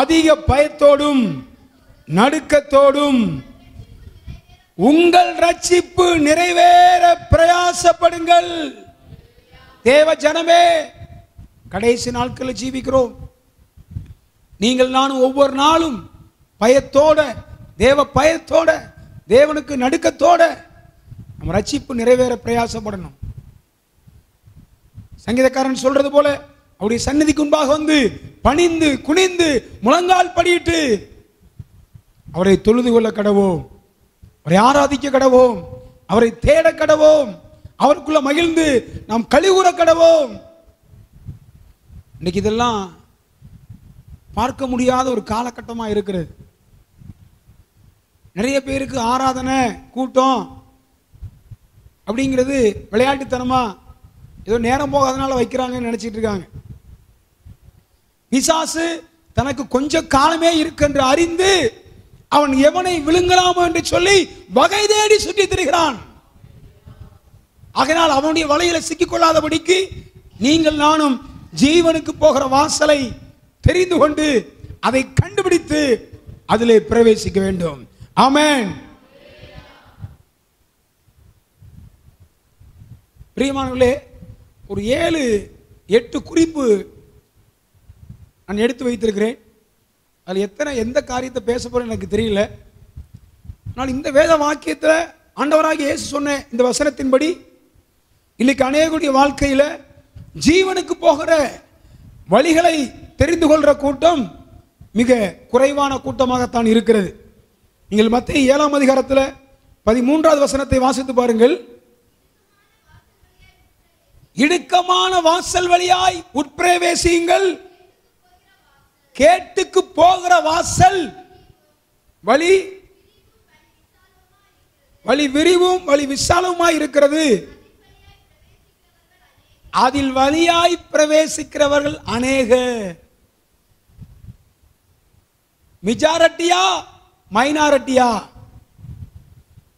அதிக பயத்தோடும் நடுக்கத்தோடும் உங்கள் ரட்சிப்பு நிறைவேற பிரயாசப்படுங்கள். தேவ ஜனமே, கடைசி நாட்களில் ஜீவிக்கிறோம். நீங்கள் நானும் ஒவ்வொரு நாளும் பயத்தோட, தேவ பயத்தோட, தேவனுக்கு நடுக்கத்தோட நம்ம ரட்சிப்பு நிறைவேற பிரயாசப்படணும். சங்கீதக்காரன் சொல்றது போல அவருடைய சந்நிதிக்கு முன்பாக வந்து பணிந்து குனிந்து முழங்கால் படியிட்டு அவரை தொழுது கொள்ள கடவோம், அவரை ஆராதிக்க கடவோம், அவரை தேட கடவோம், அவருக்குள்ள மகிழ்ந்து நாம் கழிவுற கடவோம். இன்னைக்கு இதெல்லாம் பார்க்க முடியாத ஒரு காலகட்டமாக இருக்கிறது. நிறைய பேருக்கு ஆராதனை கூட்டம் அப்படிங்கிறது விளையாட்டுத்தனமா ஏதோ நேரம் போகாதனால வைக்கிறாங்கன்னு நினைச்சிட்டு இருக்காங்க. பிசாசு தனக்கு கொஞ்சம் காலமே இருக்கென்று அறிந்து அவன் எவனை விழுங்கலாமோ என்று சொல்லி வகை தேடி சுற்றி திரிகிறான். ஆகையால் அவனுடைய வலையில சிக்கிக்கொள்ளாதபடிக்கு நீங்கள் நானும் ஜீவனுக்கு போகிற வாசலை தெரிந்து கொண்டு அதை கண்டுபிடித்து அதிலே பிரவேசிக்க வேண்டும். ஆமென். பிரியமானவர்களே, ஒரு 7-8 குறிப்பு நான் எடுத்து வைத்திருக்கிறேன். அதில் எந்த காரியத்தை பேச போறேன் எனக்கு தெரியல. ஆனால் இந்த வேத வாக்கியத்தில் ஆண்டவராகிய இயேசு சொன்ன இந்த வசனத்தின்படி இன்னைக்கு அநேகருடைய வாழ்க்கையில் ஜீவனுக்கு போகிற வழிகளை தெரிந்து கொள்கிற கூட்டம் மிக குறைவான கூட்டமாகத்தான் இருக்கிறது. நீங்கள் மத்தேயு 7ஆம் அதிகாரத்தில் 13வது வசனத்தை வாசித்து பாருங்கள். இடுக்கமான வாசல் வழியாய் உட்பிரவேசியுங்கள், கேட்டுக்கு போகிற வாசல் வழி விரிவும் வழி விசாலமாய் இருக்கிறது, அதில் வழியாய் பிரவேசிக்கிறவர்கள் அநேகர். மெஜாரிட்டியா மைனாரிட்டியா?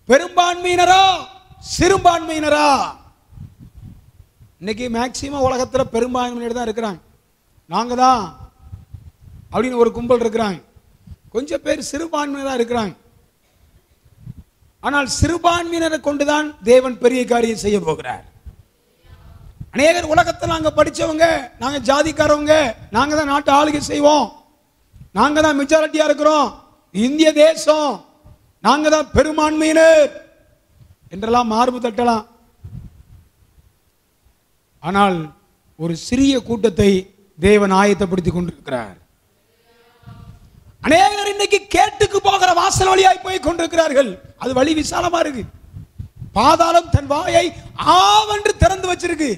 பெரும்பான்மையினரா சிறுபான்மையினரா? இன்னைக்கு மேக்சிமம் உலகத்தில் பெரும்பான்மையினர் தான் இருக்கிறாங்க. நாங்க தான் அப்படின்னு ஒரு கும்பல் இருக்கிறாங்க. கொஞ்சம் பேர் சிறுபான்மையினராக இருக்கிறாங்க. ஆனால் சிறுபான்மையினரை கொண்டுதான் தேவன் பெரிய காரியம் செய்ய போகிறார். அநேகர் உலகத்தில் நாங்க படிச்சவங்க, நாங்க ஜாதிக்காரவங்க, நாங்க தான் நாட்டை ஆளுகை செய்வோம், நாங்க தான் மெஜாரிட்டியா இருக்கிறோம், இந்திய தேசம், நாங்க தான் பெரும்பான்மையினர் என்றெல்லாம் மார்பு தட்டலாம். ஆனால் ஒரு சிறிய கூட்டத்தை தேவன் ஆயத்தப்படுத்தி கொண்டிருக்கிறார். அநேகர் இன்னைக்கு கேட்டுக்கு போகிற வாசல் வழியாய் போய் கொண்டிருக்கிறார்கள். அது வழி விசாலமா இருக்கு. பாதாளம் தன் வாயை ஆவென்று திறந்து வச்சிருக்கு.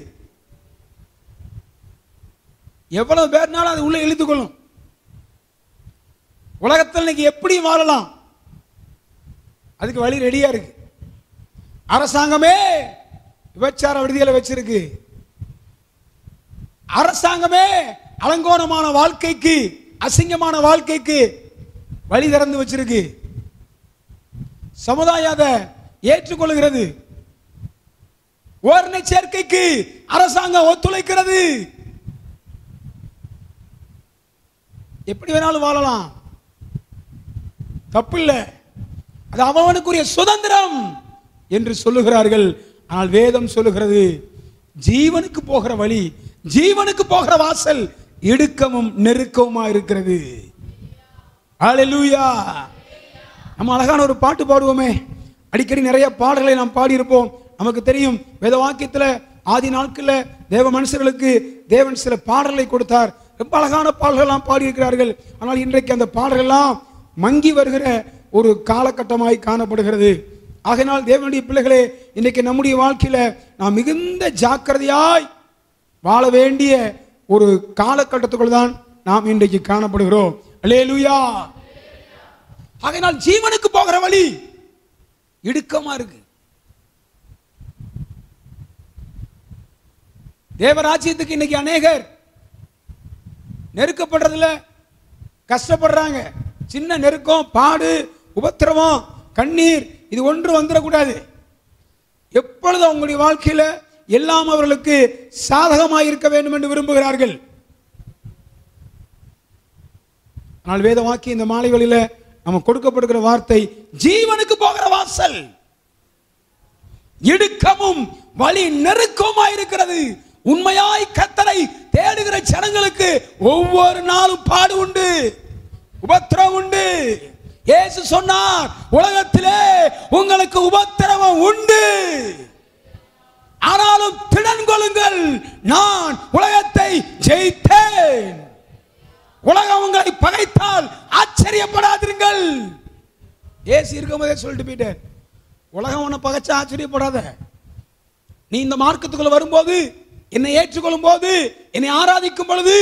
எவ்வளவு பேர்னாலும் அது உள்ள இழுத்துக் கொள்ளும். உலகத்தில் இன்னைக்கு எப்படி வாழலாம், அதுக்கு வழி ரெடியா இருக்கு. அரசாங்கமே விபச்சார விடுதிகளை வச்சிருக்கு. அரசாங்கமே அலங்கோலமான வாழ்க்கைக்கு, அசிங்கமான வாழ்க்கைக்கு வழி திறந்து வச்சிருக்கு. சமுதாயம் அதை ஏற்றுக்கொள்கிறது. ஓரணை சேர்க்கைக்கு அரசாங்கம் ஒத்துழைக்கிறது. எப்படி வேணாலும் வாழலாம், தப்பில்லை, அது அவனுக்குரிய சுதந்திரம் என்று சொல்லுகிறார்கள். ஆனால் வேதம் சொல்லுகிறது, ஜீவனுக்கு போகிற வழி, ஜீவனுக்கு போகிற வாசல் இடுக்கமும் நெருக்கமுமா இருக்கிறது. ஹல்லேலூயா. நம்ம அழகான ஒரு பாட்டு பாடுவோமே. அடிக்கடி நிறைய பாடல்களை நாம் பாடியிருப்போம். நமக்கு தெரியும், வேத வாக்கியத்தில் ஆதி நாட்களில் தேவ மனுஷர்களுக்கு தேவன் சில பாடல்களை கொடுத்தார். ரொம்ப அழகான பாடல்கள்லாம் பாடியிருக்கிறார்கள். ஆனால் இன்றைக்கு அந்த பாடல்கள்லாம் மங்கி வருகிற ஒரு காலகட்டமாய் காணப்படுகிறது. ஆகையினால் தேவனுடைய பிள்ளைகளே, இன்றைக்கு நம்முடைய வாழ்க்கையில நாம் மிகுந்த ஜாக்கிரதையாய் வாழ வேண்டிய ஒரு காலகட்டத்துக்குள் தான் நாம் இன்றைக்கு காணப்படுகிறோம். அல்லேலூயா. ஆகையினால் ஜீவனுக்கு போகிற வழி இடுக்கமா இருக்கு. தேவராஜ்யத்துக்கு இன்னைக்கு அநேகர் நெருக்கப்படுறதுல கஷ்டப்படுறாங்க. சின்ன நெருக்கம், பாடு, உபத்திரவம், கண்ணீர் இது ஒன்று வந்துடக்கூடாது. எப்பொழுதும் அவங்களுடைய வாழ்க்கையில எல்லாம் அவர்களுக்கு சாதகமாக இருக்க வேண்டும் என்று விரும்புகிறார்கள். ஆனால் வேத வாக்கியம் இந்த மாலைகளில் நம்ம கொடுக்கப்படுகிற வார்த்தை ஜீவனுக்கு போகிற வாசல் இடுக்கமும் வழி நெருக்கமாய் இருக்கிறது. உண்மையாய் கர்த்தரை தேடுகிற ஜனங்களுக்கு ஒவ்வொரு நாளும் பாடு உண்டு, உபத்திரவம் உண்டு. இயேசு சொன்னார், உலகத்திலே உங்களுக்கு உபத்திரவம் உண்டு, ஆனாலும் திடன் கொள்ளுங்கள், நான் உலகத்தை ஜெயித்தேன். உலகம் உங்களை பகைத்தால் ஆச்சரியப்படாதீர்கள். இயேசு இருக்கும்போதே சொல்லிட்டு போயிட்டார், உலகம் உன்னை பகைச்சா ஆச்சரியப்படாத. நீ இந்த மார்க்கத்துக்குள்ள வரும்போது, என்னை ஏற்றுக்கொள்ளும் போது, என்னை ஆராதிக்கும் பொழுது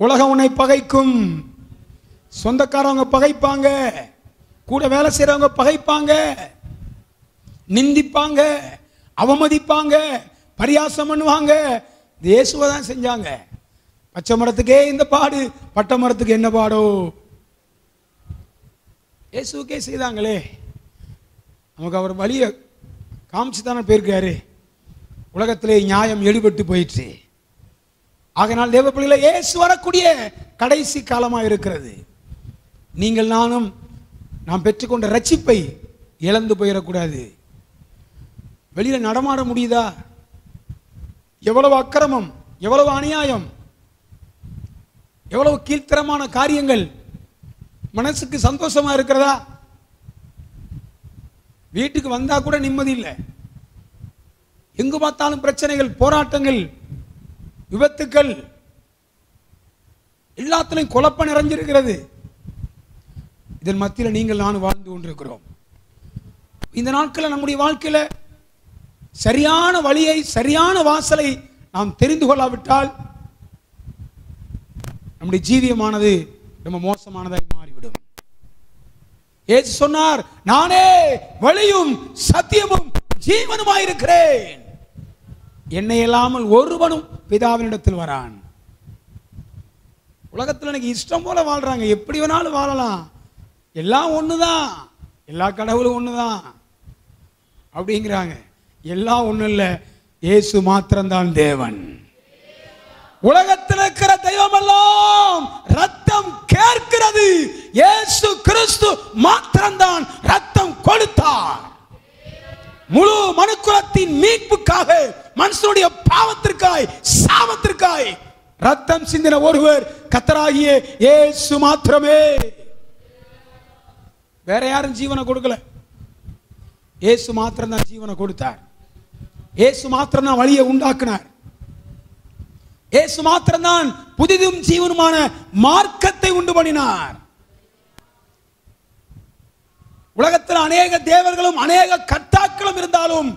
உலகம் உன்னை பகைக்கும். சொந்தக்காரவங்க பகைப்பாங்க, கூட வேலை செய்யறவங்க பகைப்பாங்க, நிந்திப்பாங்க, அவமதிப்பாங்க, பரியாசம் பண்ணுவாங்க. இயேசுவை தான் செஞ்சாங்க. பச்சை மரத்துக்கே இந்த பாடு, பட்ட மரத்துக்கு என்ன பாடோ? இயேசுக்கே செய்தாங்களே. நமக்கு அவர் வழியை காமிச்சு தானே போயிருக்காரு. உலகத்திலே நியாயம் எடுபட்டு போயிடுச்சு. ஆகையினால் தேவ பிள்ளைகளே, இயேசு வரக்கூடிய கடைசி காலமாக இருக்கிறது. நீங்கள் நானும் நாம் பெற்றுக்கொண்ட ரட்சிப்பை இழந்து போயிடக்கூடாது. வெளியில நடமாட முடியுதா? எவ்வளவு அக்கிரமம், எவ்வளவு அநியாயம், எவ்வளவு கீழ்த்தரமான காரியங்கள். மனசுக்கு சந்தோஷமா இருக்கிறதா? வீட்டுக்கு வந்தா கூட நிம்மதி இல்லை. எங்கு பார்த்தாலும் பிரச்சனைகள், போராட்டங்கள், விபத்துக்கள், எல்லாத்திலையும் குழப்பம் நிறைஞ்சிருக்கிறது. இதன் மத்தியில் நீங்கள் நானும் வாழ்ந்து கொண்டிருக்கிறோம். இந்த நாட்களில் நம்முடைய வாழ்க்கையில சரியான வழியை, சரியான வாசலை நாம் தெரிந்து கொள்ளாவிட்டால் நம்முடைய ஜீவியமானது ரொம்ப மோசமானதாய் மாறிவிடும். இயேசு சொன்னார், நானே வழியும் சத்தியமும் ஜீவனுமாயிருக்கிறேன், என்னை இல்லாமல் ஒருவனும் பிதாவினிடத்தில் வரான். உலகத்தில் எனக்கு இஷ்டம் போல வாழ்றாங்க, எப்படி வேணாலும் வாழலாம், எல்லாம் ஒண்ணுதான், எல்லா கடவுளும் ஒண்ணுதான் அப்படிங்கிறாங்க. எல்லாம் ஒண்ணு இல்ல, இயேசு மாத்திரம்தான் தேவன். உலகத்தில் இருக்கிற தெய்வம் எல்லாம் ரத்தம் கேட்கிறது, இயேசு கிறிஸ்து மாத்திரம்தான் ரத்தம் கொடுத்தார். முழு மனுக்குலத்தின் மீட்புக்காக, மனுஷனுடைய பாவத்திற்காய், சாபத்திற்காய் ரத்தம் சிந்தின ஒருவர் கர்த்தராகிய இயேசு மாத்திரமே. வேற யாரும் ஜீவனை கொடுக்கல, இயேசு மாத்திரம் தான் ஜீவனை கொடுத்தார். இயேசு மாத்திரம் தான் வழியை உண்டாக்கினார். இயேசு மாத்திரம் தான் புதிதும் ஜீவனுமான மார்க்கத்தை உண்டு பண்ணினார். உலகத்தில் அநேக தேவர்களும் அநேக கர்த்தாக்களும் இருந்தாலும்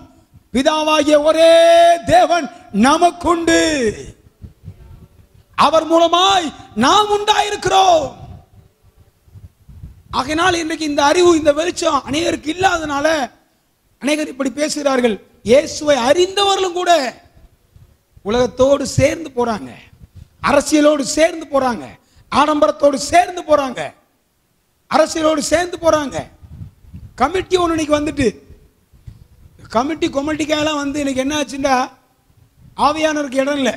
பிதாவாகிய ஒரே தேவன் நமக்குண்டு. அவர் மூலமாய் நாம் உண்டாயிருக்கிறோம். ஆகையினால் இன்றைக்கு இந்த அறிவு, இந்த வெளிச்சம் அநேகருக்கு இல்லாதனால அநேகர் இப்படி பேசுகிறார்கள். இயேசுவை அறிந்தவர்களும் கூட உலகத்தோடு சேர்ந்து போறாங்க, அரசியலோடு சேர்ந்து போறாங்க, ஆடம்பரத்தோடு சேர்ந்து போறாங்க, அரசியலோடு சேர்ந்து போறாங்க. கமிட்டி ஒன்று இன்னைக்கு வந்துட்டு, கமிட்டி கொமிட்டிக்கெல்லாம் வந்து இன்னைக்கு என்ன ஆச்சுண்டா, ஆவியானவருக்கு இடம் இல்லை.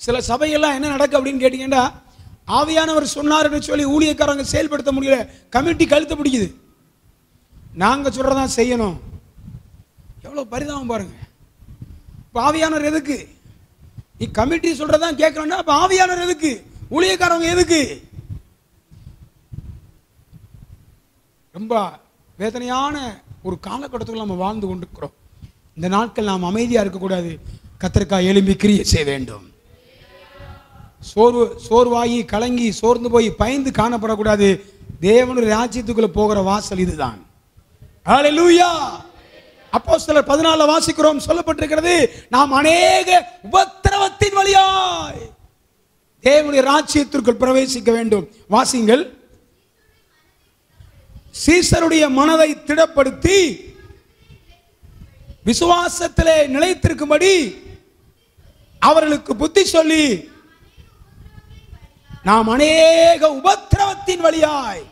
சில சபையெல்லாம் என்ன நடக்கு அப்படின்னு கேட்டீங்கன்னா, ஆவியானவர் சொன்னார்னு சொல்லி ஊழியக்காரங்க செயல்படுத்த முடியல, கமிட்டி கழுத்து பிடிக்குது. நாங்க சொல்றதான் செய்யணும். எவ்வளவு பரிதாபம் பாருங்க. ஆவியானவர் எதுக்கு? நீ கமிட்டி சொல்றதான் கேட்கணும்னா அப்ப ஆவியானவர் எதுக்கு? ஊழியக்காரங்க எதுக்கு? ரொம்ப வேதனையான ஒரு காலகட்டத்தில் நம்ம வாழ்ந்து கொண்டிருக்கிறோம். இந்த நாட்கள் நாம் அமைதியா இருக்கக்கூடாது, கர்த்தருக்காய் எழும்பி கிரியை செய்ய வேண்டும். சோர்வாகி கலங்கி சோர்ந்து போய் பயந்து காணப்படக்கூடாது. தேவனுடைய ராஜ்யத்துக்குள்ள போகிற வாசல் இதுதான். ஹல்லேலூயா. அப்போஸ்தலர் 14 வாசிக்கிறோம், சொல்லப்பட்டிருக்கிறது, நாம் அநேக உபத்திரவத்தின் வழியாய் தேவனுடைய ராஜ்யத்திற்குள் பிரவேசிக்க வேண்டும். வாசிங்கள். சீசருடைய மனதை திடப்படுத்தி விசுவாசத்திலே நிலைத்திருக்கும்படி அவர்களுக்கு புத்தி சொல்லி நாம் அநேக உபத்திரவத்தின் வழியாய்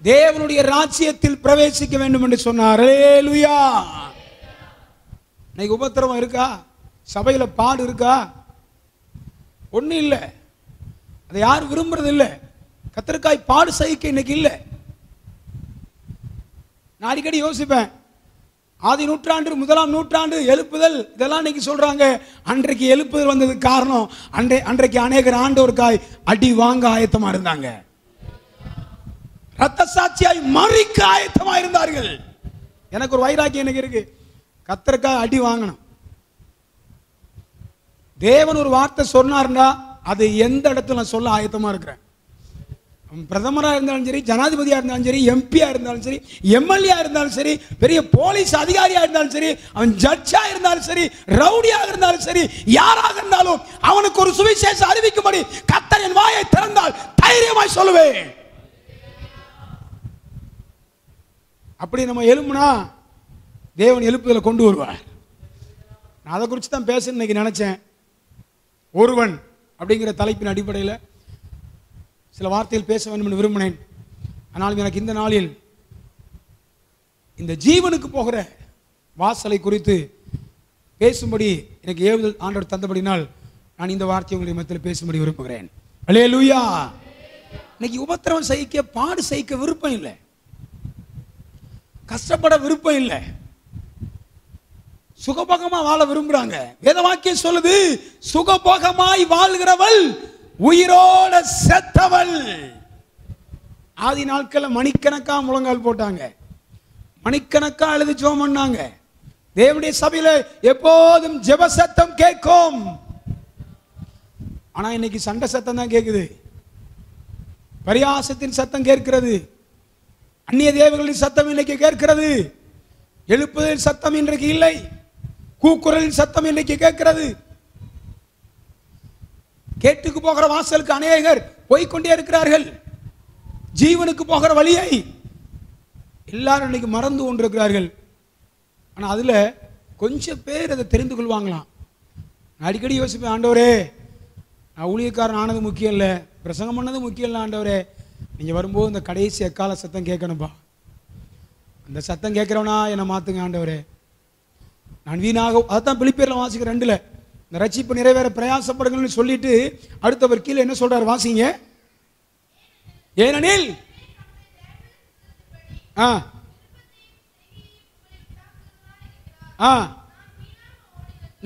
தேவனுடைய ராஜ்யத்தில் பிரவேசிக்க வேண்டும் என்று சொன்னார். ஹல்லேலூயா. இன்னைக்கு உபத்திரவம் இருக்கா? சபையில பாடு இருக்கா? ஒன்றும் இல்லை. அதை யாரும் விரும்புறது இல்லை. கத்தருக்காய் பாடு சகிக்க இன்னைக்கு இல்லை. நான் அடிக்கடி யோசிப்பேன், ஆதி நூற்றாண்டு, முதலாம் நூற்றாண்டு எழுப்புதல் இதெல்லாம் இன்னைக்கு சொல்றாங்க. அன்றைக்கு எழுப்புதல் வந்ததுக்கு காரணம் அன்றைக்கு அநேகர் ஆண்டவருக்காய் அடி வாங்க ஆயத்தமா இருந்தாங்க, ரத்த சாட்சியாய் மறிக்க ஆயத்தமா இருந்தார்கள். எனக்கு ஒரு வைராக்கியம் எனக்கு இருக்கு, கத்தருக்காய் அடி வாங்கணும். தேவன் ஒரு வார்த்தை சொன்னார்னா அது எந்த இடத்துல நான் சொல்ல ஆயத்தமா இருக்கிறேன். பிரதமராக இருந்தாலும் சரி, ஜனாதிபதியாக இருந்தாலும் சரி, எம்பியா இருந்தாலும் சரி, எம்எல்ஏ இருந்தாலும் சரி, பெரிய போலீஸ் அதிகாரியா இருந்தாலும் சரி, அவன் ஜட்ஜா இருந்தாலும் சரி, ரவுடியாக இருந்தாலும் சரி, யாராக இருந்தாலும் அவனுக்கு ஒரு சுவிசேஷம் அறிவிக்கும்படி கர்த்தர் என் வாயை திறந்தால் தைரியமாய் சொல்லுவேன். அப்படி நம்ம எழும்புனா தேவன் எழுப்புதலை கொண்டு வருவார். நான் அதை குறித்து தான் பேச இன்னைக்கு நினைச்சேன். ஒருவன் அப்படிங்கிற தலைப்பின் அடிப்படையில் சில வார்த்தைகள் பேச வேண்டும் என்று விரும்பினேன். ஆனால் எனக்கு இந்த நாளில் இந்த ஜீவனுக்கு போகிற வாசலை குறித்து பேசும்படி எனக்கு ஏவுதல் ஆண்டவர் தந்தபடினால் நான் இந்த வார்த்தையை உங்களுடைய மத்தியில் பேசும்படி விரும்புகிறேன். அல்லேலூயா. இன்னைக்கு உபத்திரவம் சகிக்க, பாடு சகிக்க விருப்பம் இல்லை, கஷ்டப்பட விருப்பம் இல்லை, சுகபோகமா வாழ விரும்புறாங்க. வேத வாக்கியம் சொல்லுது, சுகபோகமாய் வாழ்கிறவள் உயிரோட செத்தவள். ஆதி நாட்கள்ல மணிக்கணக்கா முழங்கால் போட்டாங்க, மணிக்கணக்கா எழுதி ஜெபம் பண்ணாங்க. தேவனுடைய சபையில எப்போதும் ஜெப சத்தம் கேட்கும். ஆனா இன்னைக்கு சண்டை சத்தம் தான் கேட்குது, பரியாசத்தின் சத்தம் கேட்கிறது, அந்நிய தேவர்களின் சத்தம் இன்னைக்கு கேட்கிறது, எழுப்புதலின் சத்தம் இன்றைக்கு இல்லை, கூக்குரலின் சத்தம் இன்னைக்கு கேட்கிறது. கேட்டுக்கு போகிற வாசலுக்கு அநேகர் போய்கொண்டே இருக்கிறார்கள். ஜீவனுக்கு போகிற வழியை எல்லாரும் இன்னைக்கு மறந்து கொண்டிருக்கிறார்கள். ஆனா அதுல கொஞ்சம் பேர் அதை தெரிந்து கொள்வாங்களாம். அடிக்கடி யோசிப்பேன், ஆண்டவரே நான் ஊழியக்காரன் ஆனது முக்கியம் இல்லை, பிரசங்கம் பண்ணது முக்கியம் இல்லை, ஆண்டவரே நீங்க வரும்போது இந்த கடைசி எக்கால சத்தம் கேட்கணும்பா, அந்த சத்தம் கேட்கிறவனா என்னை மாத்துங்க ஆண்டவரே. நான் வீணாக, அதான் பிலிப்பியர்ல வாசிக்கிற 2ல் இந்த ரட்சிப்பு நிறைவேற பிரயாசப்படுங்கள்னு சொல்லிட்டு அடுத்தவர் கீழே என்ன சொல்றாரு வாசிங்க. ஏனெனில்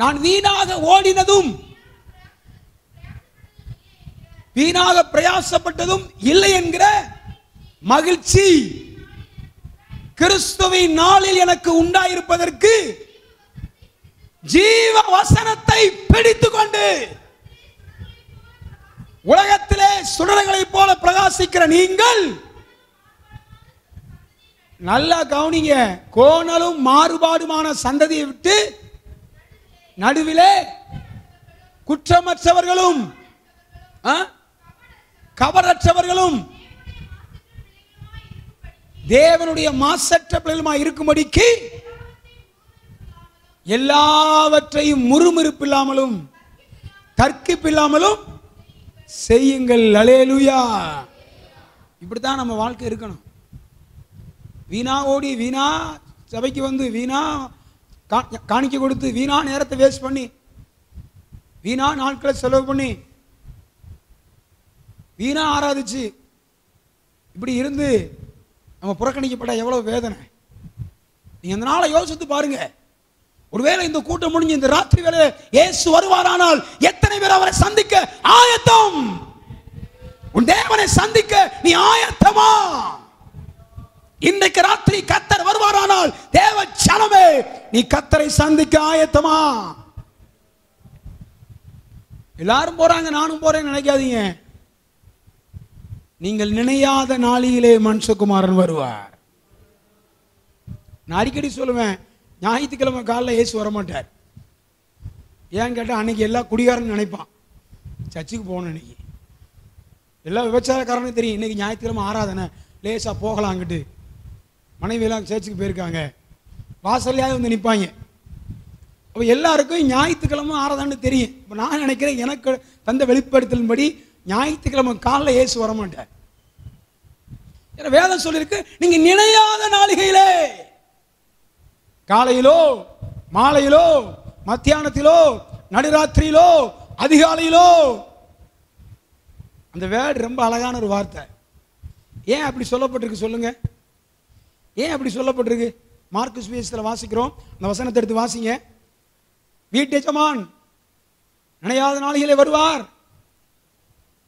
நான் வீணாக ஓடினதும் வீணாக பிரயாசப்பட்டதும் இல்லை என்கிற மகிழ்ச்சி கிறிஸ்துவின் நாளில் எனக்கு உண்டாயிருப்பதற்கு ஜீவ வசனத்தை பிடித்துக் கொண்டு உலகத்திலே சுடர்களை போல பிரகாசிக்கிற நீங்கள், நல்லா கவனிங்க, கோணலும் மாறுபாடுமான சந்ததியை விட்டு நடுவிலே குற்றமற்றவர்களும் கபடற்றவர்களும் தேவனுடைய மாசற்ற பிள்ளைகளுமாய் இருக்கும்படிக்கு எல்லாவற்றையும் முறுமுறுப்பில்லாமலும் தர்க்கிப்பில்லாமலும் செய்யுங்கள். அல்லேலூயா. இப்படித்தான் நம்ம வாழ்க்கை இருக்கணும். வீணா ஓடி, வீணா சபைக்கு வந்து, வீணா காணிக்க கொடுத்து, வீணா நேரத்தை வேஸ்ட் பண்ணி, வீணா நாட்களை செலவு பண்ணி, வீணா ஆராதிச்சு இப்படி இருந்து நம்ம புறக்கணிக்கப்பட்ட எவ்வளவு வேதனை. நீங்க அந்த நாளை யோசித்து பாருங்க. ஒருவேளை இந்த கூட்டம் முடிஞ்சு இந்த ராத்திரி வேளையில இயேசு வருவாரானால் எத்தனை பேர் அவரை சந்திக்க ஆயத்தம்? உன் தேவனை சந்திக்க நீ ஆயத்தமா? இன்றைக்கு ராத்திரி கர்த்தர் வருவாரானால் தேவ ஜனமே நீ கர்த்தரை சந்திக்க ஆயத்தமா? எல்லாரும் போறாங்க நானும் போறேன்னு நினைக்காதீங்க. நீங்கள் நினையாத நாளிலே மனுஷகுமாரன் வருவார். நான் அடிக்கடி சொல்லுவேன், ஞாயிற்றுக்கிழமை காலைல இயேசு வரமாட்டார். ஏன்னு கேட்டால் அன்னைக்கு எல்லா குடிகாரன்னு நினைப்பான் சர்ச்சுக்கு போகணும். இன்னைக்கு எல்லா விபச்சாரக்காரனும் தெரியும் இன்னைக்கு ஞாயிற்றுக்கிழமை ஆராதனை, லேசாக போகலாங்கிட்டு மனைவியெல்லாம் சர்ச்சுக்கு போயிருக்காங்க, வாசல்லையாவது வந்து நிற்பாங்க. அப்போ எல்லாருக்கும் ஞாயிற்றுக்கிழமை ஆராதனை தெரியும். இப்போ நான் நினைக்கிறேன், எனக்கு தந்த வெளிப்படுத்தலின்படி ஞாயிற்றுக்கிழமை காலைல இயேசு வரமாட்டார். ஏன்னா வேதம் சொல்லியிருக்கு, நீங்க நினையாத நாளிகையிலே, காலையிலோ மாலையிலோ மத்தியானத்திலோ நடுராத்திரியிலோ அதிகாலையிலோ, அந்த வேர்டு ரொம்ப அழகான ஒரு வார்த்தை. ஏன் அப்படி சொல்லப்பட்டிருக்கு சொல்லுங்க? ஏன் அப்படி சொல்லப்பட்டிருக்கு? மார்க்கு சுவிசேஷத்தில் வாசிக்கிறோம், அந்த வசனத்தை எடுத்து வாசிங்க. வீட்டு எஜமான் நினையாத நாளிலே வருவார்,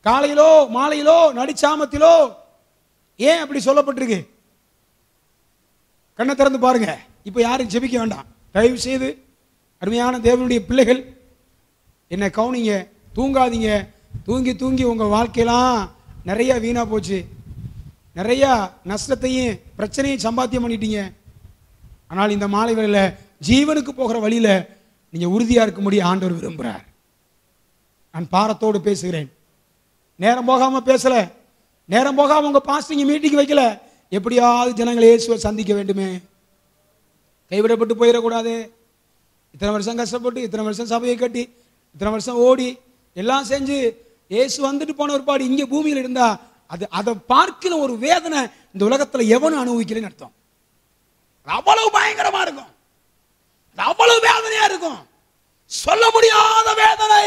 காலையிலோ மாலையிலோ நடிச்சாமத்திலோ. ஏன் அப்படி சொல்லப்பட்டிருக்கு? கண்ணை திறந்து பாருங்க. இப்போ யாரும் ஜெபிக்க வேண்டாம், தயவு செய்து அருமையான தேவனுடைய பிள்ளைகள் என்னை கவனிங்க. தூங்காதீங்க. தூங்கி தூங்கி உங்கள் வாழ்க்கையெல்லாம் நிறைய வீணாக போச்சு, நிறையா நஷ்டத்தையும் பிரச்சனையும் சம்பாத்தியம் பண்ணிட்டீங்க. ஆனால் இந்த மாலை வேளையில் ஜீவனுக்கு போகிற வழியில் நீங்கள் உறுதியாக இருக்கும்படி ஆண்டவர் விரும்புகிறார். நான் பாரத்தோடு பேசுகிறேன். நேரம் போகாமல் பேசலை, நேரம் போகாமல் உங்கள் பாஸ்டிங் மீட்டிங் வைக்கல. எப்படியாவது ஜனங்களை இயேசுவை சந்திக்க வேண்டுமே, கைவிடப்பட்டு போயிடக்கூடாது. இத்தனை வருஷம் கஷ்டப்பட்டு, இத்தனை வருஷம் சபையை கட்டி, இத்தனை வருஷம் ஓடி எல்லாம் செஞ்சு இயேசு வந்துட்டு போன ஒரு பாடு இங்கே பூமியில் இருந்தா அதை பார்க்கிற ஒரு வேதனை இந்த உலகத்தில் எவனும் அனுபவிக்கலன்னு அர்த்தம். அவ்வளவு பயங்கரமா இருக்கும், அவ்வளவு வேதனையா இருக்கும், சொல்ல முடியாத வேதனை,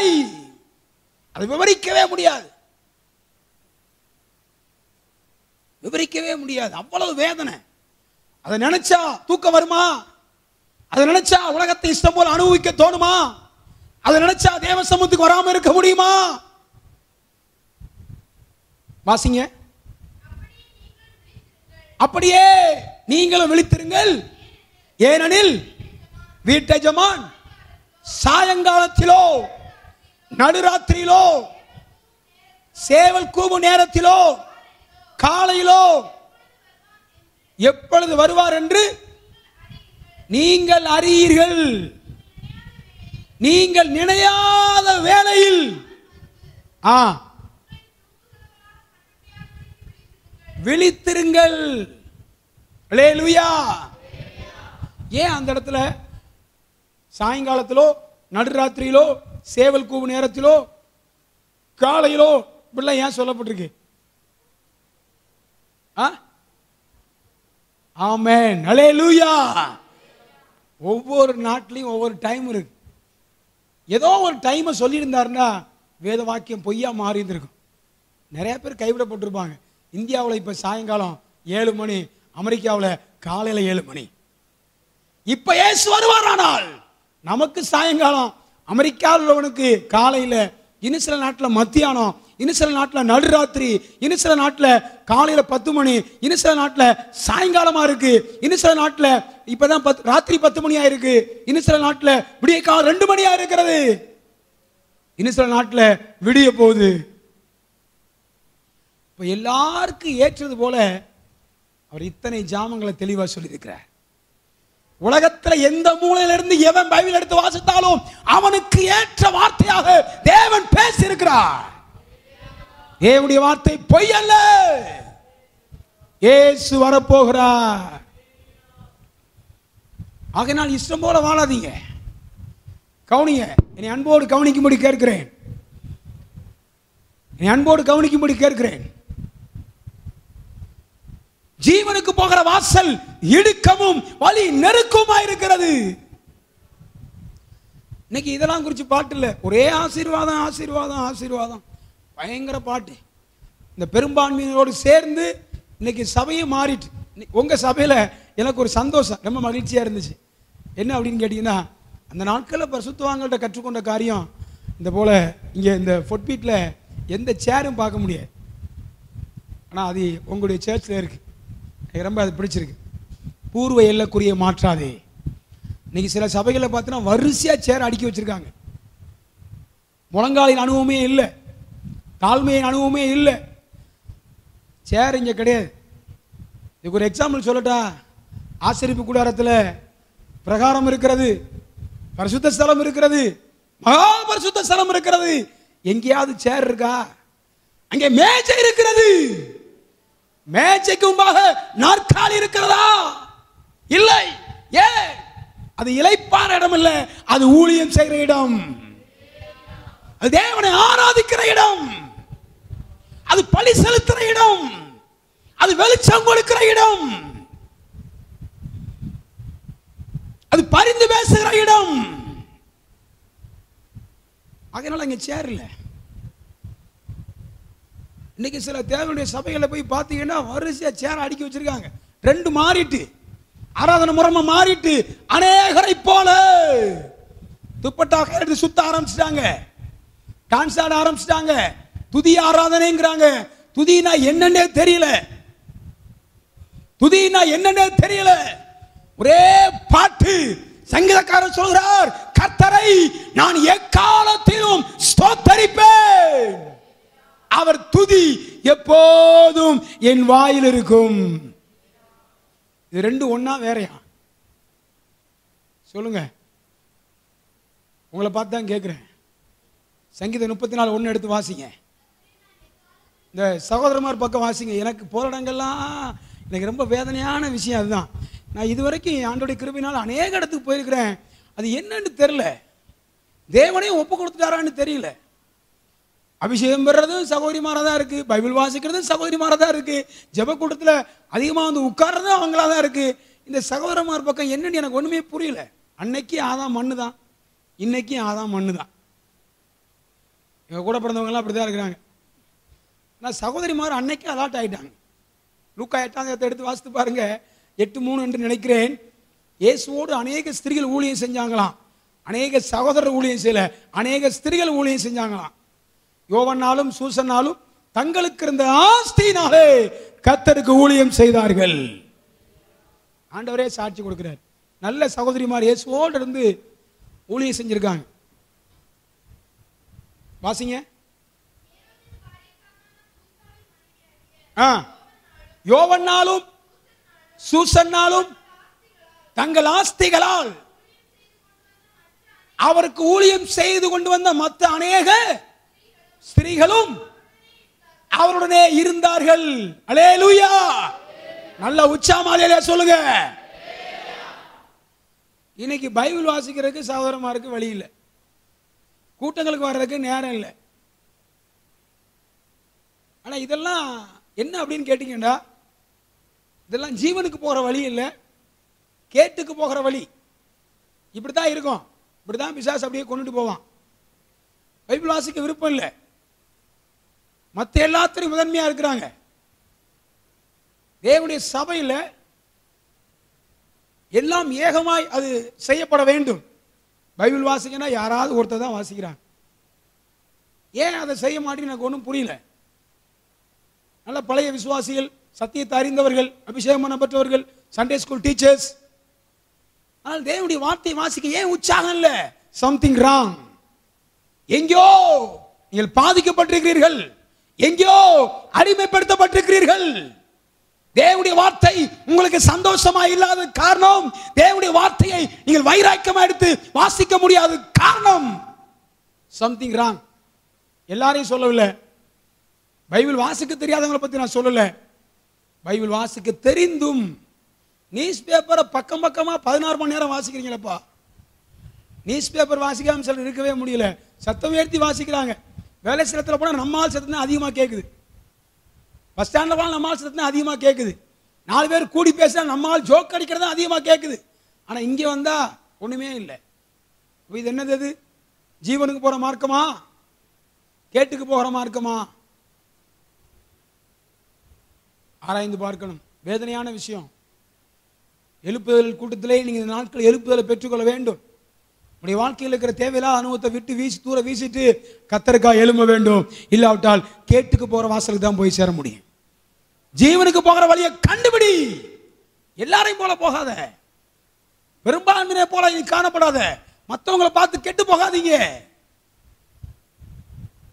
அதை விவரிக்கவே முடியாது, விவரிக்கவே முடியாது. அவ்வளவு வேதனை. அதை நினைச்சா தூக்கம் வருமா? அதை நினைச்சா உலகத்தை இஷ்டம் போல அனுபவிக்க தோணுமா? அதை நினைச்சா தேவ சமூகத்துக்கு வராம இருக்க முடியுமா? வாசிங்க. அப்படியே நீங்களும் விழித்திருங்கள், ஏனெனில் வீட்டெஜமான் சாயங்காலத்திலோ நடுராத்திரியிலோ சேவல் கூவும் நேரத்திலோ காலையிலோ எப்பொழுது வருவார் என்று நீங்கள் அறியீர்கள். நீங்கள் நினையாத வேளையில் விழித்திருங்கள். அல்லேலூயா. ஏன் அந்த இடத்துல சாயங்காலத்திலோ நடுராத்திரியிலோ சேவல் கூவு நேரத்திலோ காலையிலோ இப்படிலாம் ஏன் சொல்லப்பட்டிருக்கு? ஆமென், அல்லேலூயா. ஒவ்வொரு நாட்டிலையும் ஒவ்வொரு டைம் இருக்கு. ஏதோ ஒரு டைமை சொல்லியிருந்தாருன்னா வேத வாக்கியம் பொய்யா மாறி இருந்திருக்கும். நிறைய பேர் கைவிடப்பட்டிருப்பாங்க. இந்தியாவில் இப்போ சாயங்காலம் 7 மணி, அமெரிக்காவில் காலையில் 7 மணி. இப்போ இயேசு வருவாரானால் நமக்கு சாயங்காலம், அமெரிக்காவில் உள்ளவனுக்கு காலையில், இன்னும் சில நாட்டில் மத்தியானம், இன்னும் சில நாட்டில் நடுராத்திரி, இன்னும் சில நாட்டில் காலையில் 10 மணி, இன்னும் சில நாட்டில் சாயங்காலமாக இருக்கு, இன்னும் சில நாட்டில் இப்போதான் ராத்திரி 10 மணியா இருக்கு, இன்னும் சில நாட்டில் விடிய காலம் 2 மணியா இருக்கிறது, இன்னும் சில நாட்டில் விடிய போகுது. இப்போ எல்லாருக்கும் ஏற்றது போல அவர் இத்தனை ஜாமங்களை தெளிவாக சொல்லியிருக்கிறார். உலகத்தில் எந்த மூலையிலிருந்து எவன் பைபிள் எடுத்து வாசித்தாலும் அவனுக்கு ஏற்ற வார்த்தையாக தேவன் பேசியிருக்கிறார். தேவனுடைய வார்த்தை பொய் அல்ல. இயேசு வரப்போகிறார். ஆகையினால் இஷ்டம் போல வாழாதீங்க. கவனிங்க, என்னை அன்போடு கவனிக்கும்படி கேட்கிறேன், என்னை அன்போடு கவனிக்கும்படி கேட்கிறேன். ஜீவனுக்கு போகிற வாசல் இடுக்கமும் வழி நெருக்கமா இருக்கிறது. இன்னைக்கு இதெல்லாம் குறித்து பாட்டு இல்லை, ஒரே ஆசீர்வாதம் ஆசீர்வாதம் ஆசீர்வாதம், பயங்கர பாட்டு. இந்த பெரும்பான்மையோடு சேர்ந்து இன்னைக்கு சபையை மாறிட்டு. உங்க சபையில் எனக்கு ஒரு சந்தோஷம், ரொம்ப மகிழ்ச்சியா இருந்துச்சு. என்ன அப்படின்னு கேட்டீங்கன்னா, அந்த நாட்களில் பரிசுத்தவான்கள்ட்ட கற்றுக்கொண்ட காரியம் இந்த போல இங்கே இந்த ஃபுட்பீட்டில் எந்த சேரும் பார்க்க முடியாது. ஆனால் அது உங்களுடைய சேர்ச்சில் இருக்கு. எனக்கு ரொம்ப அது பிடிச்சிருக்கு. பூர்வ எல்லைக்குரிய மாற்றாதே. இன்னைக்கு சில சபைகளை பார்த்தீங்கன்னா வரிசையாக சேர் அடுக்கி வச்சிருக்காங்க. முழங்காலின் அனுபவமே இல்லை, தாழ்மையின் அனுபவமே இல்லை. சேர் இங்கே கிடையாது. இதுக்கு ஒரு எக்ஸாம்பிள் சொல்லட்டா? ஆசரிப்பு கூடாரத்தில் பிரகாரம் இருக்கிறது, பரிசுத்த ஸ்தலம் இருக்கிறது, மகா பரிசுத்த ஸ்தலம் இருக்கிறது. எங்கேயாவது சேர் இருக்கா? அங்கே மேஜை இருக்கிறது. மேஜைக்கு முன்பாக நாற்காலி இருக்கிறதா? இல்லை. ஏன்? அது இளைப்பாற இடம் இல்லை, அது ஊழியம் செய்கிற இடம், அது தேவனை ஆராதிக்கிற இடம், அது பலி செலுத்துகிற இடம், அது வெளிச்சம் கொடுக்கிற இடம், அது பரிந்து பேசுகிற இடம். அதனால அங்க சேர் இல்லை. இன்னைக்கு சில தேவனுடைய சபைகளை போய் பார்த்தீங்கன்னா வரிசையா சேர அடுக்கி வச்சிருக்காங்க. 2 மாறிட்டு, ஆராதனை முறைமை மாறிட்டு, அநேகரை போல துப்பட்டாக எடுத்து சுத்த ஆரம்பிச்சிட்டாங்க, டான்ஸ் ஆட ஆரம்பிச்சிட்டாங்க, துதி ஆராதனைங்கிறாங்க. துதினா என்னன்னே தெரியல, துதினா என்னன்னே தெரியல. ஒரே பாட்டு. சங்கீதக்காரர் சொல்கிறார், கர்த்தரை நான் எக்காலத்திலும் ஸ்தோத்தரிப்பேன், அவர் துதி எப்போதும் என் வாயில் இருக்கும். இது 2 ஒண்ணா வேறையா? சொல்லுங்க, உங்களை பார்த்து தான் கேட்கிறேன். சங்கீதம் 34:1 எடுத்து வாசிங்க. இந்த சகோதரமார் பக்கம் வாசிங்க. எனக்கு போற இடங்கள்லாம் எனக்கு ரொம்ப வேதனையான விஷயம் அதுதான். நான் இதுவரைக்கும் ஆண்டோடைய கிருபையினால் அநேக இடத்துக்கு போயிருக்கிறேன். அது என்னன்னு தெரியல, தேவனையும் ஒப்பு கொடுத்துட்டாரான்னு தெரியல. அபிஷேகம் பெறதும் சகோதரிமாராக தான் இருக்கு, பைபிள் வாசிக்கிறதும் சகோதரிமாராக தான் இருக்கு, ஜெப கூட்டத்தில் அதிகமாக வந்து உட்கார்றதும் அவங்களா தான் இருக்கு. இந்த சகோதரமார் பக்கம் என்னன்னு எனக்கு ஒண்ணுமே புரியல. அன்னைக்கு ஆதாம் மண்ணு தான், இன்னைக்கு ஆதாம் மண்ணு தான். எங்க கூட பிறந்தவங்கலாம் அப்படிதான் இருக்கிறாங்க. ஆனால் சகோதரிமார் அன்னைக்கு அலாட் ஆயிட்டாங்க. லூக்கா 8ஆம் அதிகாரத்தை எடுத்து வாசித்து பாருங்க. 8:3 என்று நினைக்கிறேன். இயேசுவோடு அநேக ஸ்திரீகள் ஊழியம் செஞ்சாங்களாம், அநேக சகோதரர் ஊழியம் செய்யல, அநேக ஸ்திரீகள் ஊழியம் செஞ்சாங்களாம். யோவன்னாலும் சூசன்னாலும் தங்களுக்கு இருந்த ஆஸ்தியினாலே கர்த்தருக்கு ஊழியம் செய்தார்கள். ஆண்டவரே சாட்சி கொடுக்கிறார். நல்ல சகோதரிமார் இயேசுவோடு இருந்து ஊழியம் செஞ்சிருக்காங்க. வாசிங்க. யோவன்னாலும் சூசன்னாலும் தங்கள் ஆஸ்திகளால் அவருக்கு ஊழியம் செய்து கொண்டு வந்த மற்ற அநேக ஸ்திரீகளும் அவருடனே இருந்தார்கள். அல்லேலூயா. நல்ல உச்சாமாலையில சொல்லுங்க. இன்னைக்கு பைபிள் வாசிக்கிறதுக்கு சகோதரமாருக்கு வழி இல்லை, கூட்டங்களுக்கு வர்றதுக்கு நேரம் இல்லை. ஆனா இதெல்லாம் என்ன அப்படின்னு கேட்டீங்கன்னா, இதெல்லாம் ஜீவனுக்கு போகிற வழி இல்லை, கேட்டுக்கு போகிற வழி. இப்படித்தான் இருக்கும், இப்படித்தான் பிசாசு அப்படியே கொண்டுட்டு போவான். பைபிள் வாசிக்க விருப்பம் இல்லை, மற்ற எல்லாத்திலும் முதன்மையா இருக்கிறாங்க. தேவனுடைய சபையில் எல்லாம் ஏகமாய் அது செய்யப்பட வேண்டும். பைபிள் வாசிக்கனா யாராவது ஒருத்தர் தான் வாசிக்கிறாங்க. ஏன் அதை செய்ய மாட்டேன்னு எனக்கு ஒன்றும் புரியல. நல்ல பழைய விசுவாசிகள், சத்தியத்தை அறிந்தவர்கள், அபிஷேகம் பண்ணப்பட்டவர்கள், சண்டே ஸ்கூல் டீச்சர்ஸ். ஆனால் தேவனுடைய வார்த்தையை வாசிக்க ஏன் உற்சாகம் இல்லை? Something wrong. எங்கேயோ நீங்கள் பாதிக்கப்பட்டிருக்கிறீர்கள், எங்கேயோ அடிமைப்படுத்தப்பட்டிருக்கிறீர்கள். தேவனுடைய வார்த்தை உங்களுக்கு சந்தோஷமா இல்லாத காரணம், தேவனுடைய வார்த்தையை நீங்கள் வைராக்கியமா எடுத்து வாசிக்க முடியாத காரணம். Something wrong. எல்லாரையும் சொல்லவில்லை, பைபிள் வாசிக்க தெரியாதவங்களை பத்தி நான் சொல்லல. பைபிள் வாசிக்க தெரிந்தும் நியூஸ் பேப்பரை பக்கம் பக்கமா 16 மணி நேரம் வாசிக்கிறீங்களப்பா. நியூஸ் பேப்பர் வாசிக்காம சிலர் இருக்கவே முடியல, சத்தம் உயர்த்தி வாசிக்கிறாங்க. வேலை ஸ்தலத்தில் போனால் நம்மால் சத்தம் தான் அதிகமாக கேட்குது, பஸ் ஸ்டாண்டில் போனால் நம்மால் சத்தம் தான் அதிகமாக கேட்குது, 4 பேர் கூடி பேசினா நம்மால் ஜோக் அடிக்கிறது தான் அதிகமாக கேட்குது. ஆனால் இங்கே வந்தா ஒண்ணுமே இல்லை. இது என்னது? அது ஜீவனுக்கு போற மார்க்கமா, கேட்டுக்கு போகிற மார்க்கமா? ஆராய்ந்து பார்க்கணும். வேதனையான விஷயம். எழுப்புதல் கூட்டத்திலே நீங்க இந்த நாட்கள் எழுப்புதலை பெற்றுக்கொள்ள வேண்டும். உடைய வாழ்க்கையில் இருக்கிற தேவையில்லாத அனுபவத்தை விட்டு வீசி தூர வீசிட்டு கர்த்தருக்காக எழும்ப வேண்டும். இல்லாவிட்டால் கேட்டுக்கு போற வாசலுக்கு தான் போய் சேர முடியும். ஜீவனுக்கு போகிற வழியை கண்டுபிடி. எல்லாரையும் போல போகாத, பெரும்பான்மையை போல நீ காணப்படாத, மற்றவங்களை பார்த்து கெட்டு போகாதீங்க.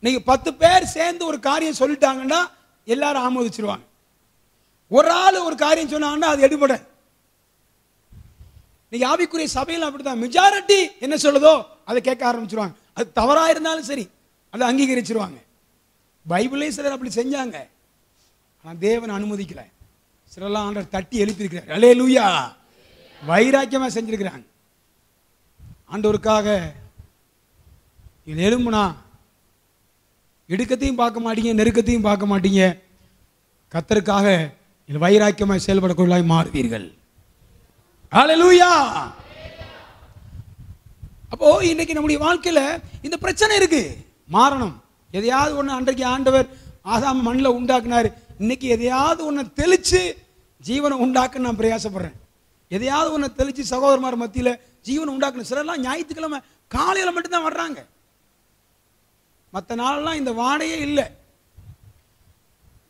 நீங்க 10 பேர் சேர்ந்து ஒரு காரியம் சொல்லிட்டாங்கன்னா எல்லாரும் ஆமோதிச்சிருவாங்க. ஒரு ஆள் ஒரு காரியம் சொன்னாங்கன்னா அது எடுபட. நீங்க ஆவிக்குரிய சபையில் அப்படித்தான், மெஜாரிட்டி என்ன சொல்லுதோ அதை கேட்க ஆரம்பிச்சிருவாங்க. அது தவறா இருந்தாலும் சரி அதை அங்கீகரிச்சிருவாங்க. பைபிளையும் சிலர் அப்படி செஞ்சாங்க, ஆனா தேவன் அனுமதிக்கல. சிலர்லாம் ஆண்டவர் தட்டி எழுப்பி இருக்கிறார். அல்லேலூயா. வைராக்கியமா செஞ்சிருக்கிறாங்க. ஆண்டவருக்காக எழும்புனா இடுக்கத்தையும் பார்க்க மாட்டீங்க, நெருக்கத்தையும் பார்க்க மாட்டீங்க. கர்த்தருக்காக வைராக்கியமாய் செயல்படக்கூடியவர்களாய் மாறுவீர்கள். ஹல்லேலூயா. அப்போ இன்னைக்கு நம்முடைய வாழ்க்கையில இந்த பிரச்சனை இருக்கு, மாறணும். எதையாவது ஒண்ணு அன்றைக்கு ஆண்டவர் ஆதாம் மண்ணில் உண்டாக்குனாரு. இன்னைக்கு எதையாவது ஒன்று தெளிச்சு ஜீவனை உண்டாக்குன்னு நான் பிரயாசப்படுறேன். எதையாவது ஒன்று தெளிச்சு சகோதரமார் மத்தியில் ஜீவனை உண்டாக்கணும். சிலர்லாம் ஞாயிற்றுக்கிழமை காலையில் மட்டும்தான் வர்றாங்க. மற்ற நாளெல்லாம் இந்த வாடையே இல்லை.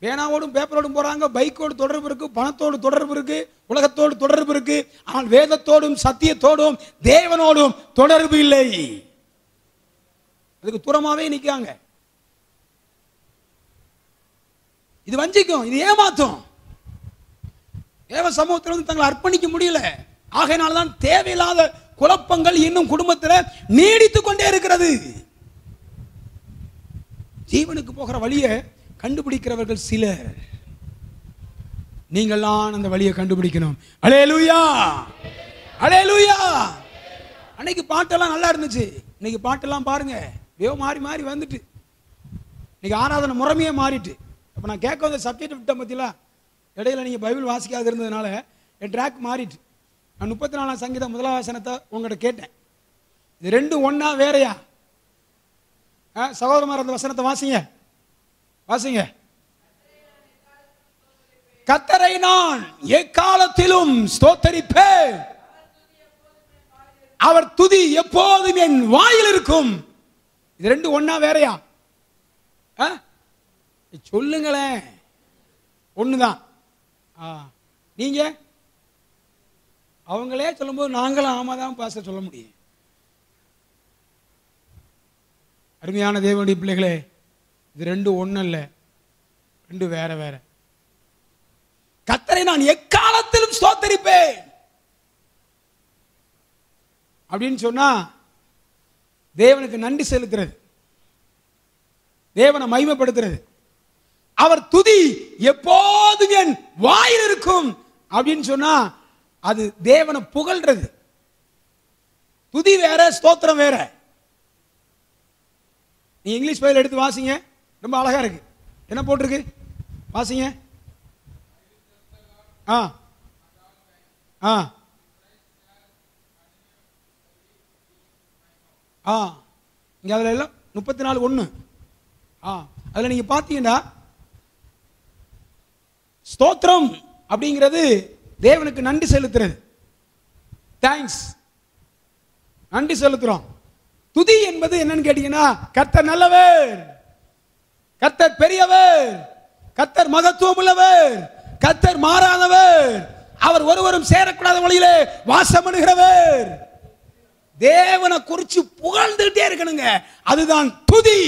பேனாவோடும் பேப்பரோடும் போறாங்க. பைக்கோடு தொடர்பு இருக்கு, பணத்தோடு தொடர்பு இருக்கு, உலகத்தோடு தொடர்பு இருக்கு. ஆனால் வேதத்தோடும் சத்தியத்தோடும் தேவனோடும் தொடர்பு இல்லை. அதுக்கு தூரமாவே நிற்காங்க. இது வஞ்சிக்கும், இது ஏமாத்தும். தேவ சமூகத்தில் வந்து தங்களை அர்ப்பணிக்க முடியல. ஆகையினால்தான் தேவையில்லாத குழப்பங்கள் இன்னும் குடும்பத்தில் நீடித்துக் கொண்டே இருக்கிறது. ஜீவனுக்கு போகிற வழியை கண்டுபிடிக்கிறவர்கள் சிலர். நீங்கள்லாம் அந்த வழியை கண்டுபிடிக்கணும். அல்லேலூயா, அல்லேலூயா. அன்னைக்கு பாட்டெல்லாம் நல்லா இருந்துச்சு. இன்னைக்கு பாட்டெல்லாம் பாருங்க மாறி மாறி வந்துட்டு. இன்னைக்கு ஆராதனை முறைமையே மாறிட்டு. அப்போ நான் கேட்க வந்த சப்ஜெக்ட் விட்ட பற்றிலாம் இடையில நீங்கள் பைபிள் வாசிக்காது இருந்ததுனால என் ட்ராக் மாறிட்டு. நான் 34ஆம் சங்கீதம் 1ஆம் வசனத்தை உங்கள்கிட்ட கேட்டேன். இது ரெண்டும் ஒன்னா வேறையா? சகோதரமார் அந்த வசனத்தை வாசிங்க, வாசிங்க. கர்த்தரை நான் எக்காலத்திலும் ஸ்தோத்தரிப்பேன், அவர் துதி எப்போதும் என் வாயில் இருக்கும். இது ரெண்டும் ஒன்னா வேறையா? சொல்லுங்களேன். ஒண்ணுதான். நீங்க அவங்களே சொல்லும்போது நாங்களும் ஆமாதான் பாச சொல்ல முடியும். அருமையான தேவனுடைய பிள்ளைகளே, இது ரெண்டு ஒண்ணு இல்ல, ரெண்டு வேற வேற. கர்த்தரை நான் எக்காலத்திலும் ஸ்தோத்தரிப்பேன் அப்படின்னு சொன்னா தேவனுக்கு நன்றி செலுத்துறது, தேவனை மகிமைப்படுத்துறது. அவர் துதி எப்போதும் என் வாயில் இருக்கும் அப்படின்னு சொன்னா அது தேவனை புகழ்றது. துதி வேற, ஸ்தோத்திரம் வேற. நீ இங்கிலீஷ் பைபிள் எடுத்து வாசிங்க, ரொம்ப அழகா இருக்கு. என்ன போட்டிருக்கு வாசிங்க. இங்க அதுல எல்லாம் 34:1. அதுல நீங்க பாத்தீங்கன்னா ஸ்தோத்திரம் அப்படிங்கிறது தேவனுக்கு நன்றி செலுத்துறது, தேங்க்ஸ், நன்றி செலுத்துறோம். துதி என்பது என்னன்னு கேட்டீங்கன்னா கர்த்தர் நல்லவர், கர்த்தர் பெரியவர், கர்த்தர் மகத்துவம் உள்ளவர், கர்த்தர் மாறாதவர், அவர் ஒருவரும் சேரக்கூடாத வழியிலே வாசம் பண்ணுகிறவர். தேவனை குறிச்சு புகழ்ந்துட்டே இருக்கணுங்க, அதுதான் துதி.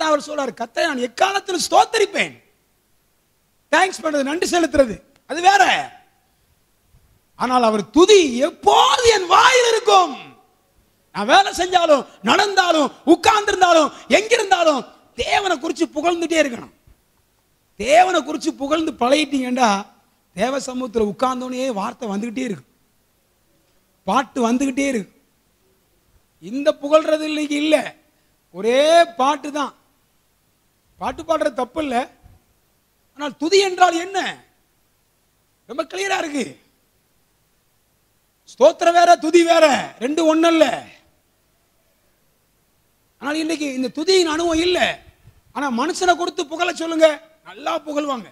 அவர் சொல்றாரு, கர்த்தரை நான் எக்காலத்தில் ஸ்தோத்தரிப்பேன். தேங்க்ஸ் பண்றது, நன்றி செலுத்துறது அது வேற. ஆனால் அவர் துதி எப்போது என் வாயில் இருக்கும். நான் வேலை செஞ்சாலும், நடந்தாலும், உட்கார்ந்து இருந்தாலும், எங்கிருந்தாலும் தேவனை குறிச்சு புகழ்ந்துட்டே இருக்கணும். தேவனை குறிச்சு புகழ்ந்து பழகிட்டீங்கன்னா தேவ சமூகத்தில் உட்கார்ந்தோடனே வார்த்தை வந்துகிட்டே இருக்கு, பாட்டு வந்துகிட்டே இருக்கு. இந்த புகழ்றது இன்னைக்கு இல்லை, ஒரே பாட்டு தான். பாட்டு பாடுறது தப்பு இல்லை, ஆனால் துதி என்றால் என்ன ரொம்ப கிளியரா இருக்கு. ஸ்தோத்திரம் வேற, துதி வேற, ரெண்டு ஒண்ணு இல்ல. ஆனால் இன்னைக்கு இந்த துதியின் அனுபவம் இல்லை. ஆனா மனுஷனை கொடுத்து புகழ சொல்லுங்க, நல்லா புகழ்வாங்க.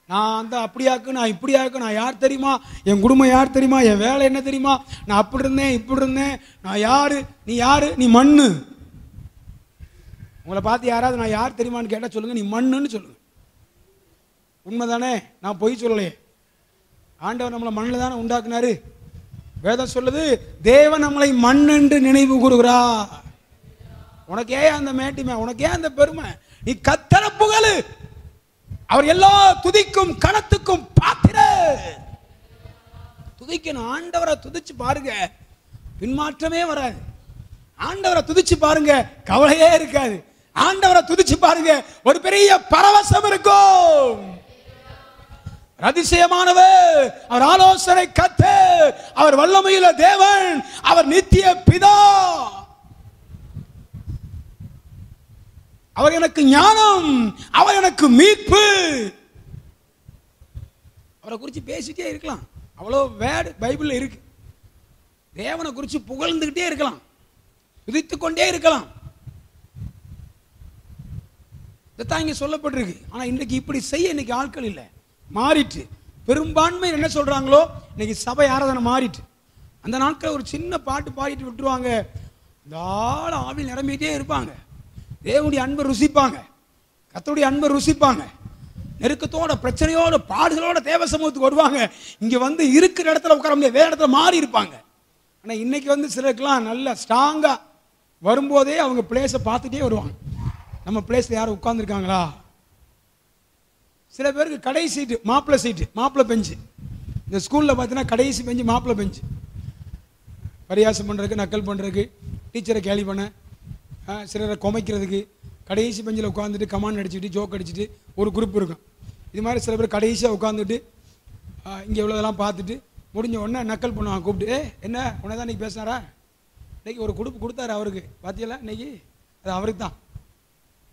நான் அந்த அப்படியாக்கு, நான் இப்படியாக்கு, நான் யார் தெரியுமா, என் குடும்பம் யார் தெரியுமா, என் வேலை என்ன தெரியுமா, நான் அப்படி இருந்தேன் இப்படி இருந்தேன், நான் யாரு, நீ யாரு, நீ மண்ணு. உங்களை பார்த்து யாராவது நான் யார் தெரியுமான்னு கேட்டால் சொல்லுங்க, நீ மண்ணுன்னு சொல்லுங்க. உண்மைதானே? நான் பொய் சொல்லலையே. ஆண்டவர் நம்மளை மண்ணில் தானே உண்டாக்குனாரு. வேதம் சொல்லுது, தேவன் நம்மளை மண் என்று நினைவு கூறுகிறார். உனக்கே அந்த மேட்டிமை, உனக்கே அந்த பெருமை, நீ கர்த்தரை புகழு. அவர் எல்லா துதிக்கும் கணத்துக்கும் பாத்திரர். துதிக்கணும். ஆண்டவரை துதிச்சு பாருங்க, பின்மாற்றமே வராது. ஆண்டவரை துதிச்சு பாருங்க, கவலையே இருக்காது. ஆண்டவரை துதிச்சு பாருங்க, ஒரு பெரிய பரவசம் இருக்கும். அதிசயமானவர், அவர் ஆலோசனை கர்த்தர், அவர் வல்லமையுள்ள தேவன், அவர் நித்திய பிதா, அவர் எனக்கு ஞானம், அவர் எனக்கு மீட்பு. அவரை குறித்து பேசிட்டே இருக்கலாம், அவ்வளோ வேர்டு பைபிள்ல இருக்கு. தேவனை குறித்து புகழ்ந்துகிட்டே இருக்கலாம், துதித்துக் கொண்டே இருக்கலாம். இதைத்தான் இங்கே சொல்லப்பட்டிருக்கு. ஆனால் இன்றைக்கு இப்படி செய்ய இன்னைக்கு ஆட்கள் இல்லை, மாறிட்டு. பெரும்பான்மை என்ன சொல்றாங்களோ இன்னைக்கு சபை ஆராதனை மாறிட்டு. அந்த நாட்கள் ஒரு சின்ன பாட்டு பாடிட்டு விட்டுருவாங்க, இந்த ஆள் ஆவில் நிரம்பிட்டே இருப்பாங்க. தேவனுடைய அன்பை ருசிப்பாங்க, கர்த்தருடைய அன்பை ருசிப்பாங்க. நெருக்கத்தோட பிரச்சனையோட பாடுகளோட தேவ சமூகத்துக்கு வருவாங்க. இங்கே வந்து இருக்கிற இடத்துல உட்கார முடியாது, வேற இடத்துல மாறி இருப்பாங்க. ஆனால் இன்னைக்கு வந்து சிலருக்குலாம் நல்ல ஸ்ட்ராங்காக வரும்போதே அவங்க பிளேஸை பார்த்துட்டே வருவாங்க. நம்ம பிளேஸில் யாரும் உட்காந்துருக்காங்களா? சில பேருக்கு கடைசி சீட்டு மாப்பிள்ளை சீட்டு, மாப்பிள்ளை பெஞ்சு. இந்த ஸ்கூலில் பார்த்தீங்கன்னா கடைசி பெஞ்சு மாப்பிள்ளை பெஞ்சு. பரியாசம் பண்ணுறதுக்கு, நக்கல் பண்ணுறதுக்கு, டீச்சரை கேலி பண்ண, சிலரை குமைக்கிறதுக்கு கடைசி பெஞ்சில் உட்காந்துட்டு கமாண்ட் அடிச்சுட்டு ஜோக் அடிச்சுட்டு ஒரு குரூப் இருக்கும். இது மாதிரி சில பேர் கடைசியாக உட்காந்துட்டு இங்கே இவ்வளோதெல்லாம் பார்த்துட்டு முடிஞ்ச உடனே நக்கல் பண்ணுவாங்க. கூப்பிட்டு, என்ன உடனே தான் இன்றைக்கி பேசினாரா, இன்றைக்கி ஒரு குரூப் கொடுத்தாரு அவருக்கு பார்த்தியெல்லாம், இன்றைக்கி அது அவருக்கு தான்,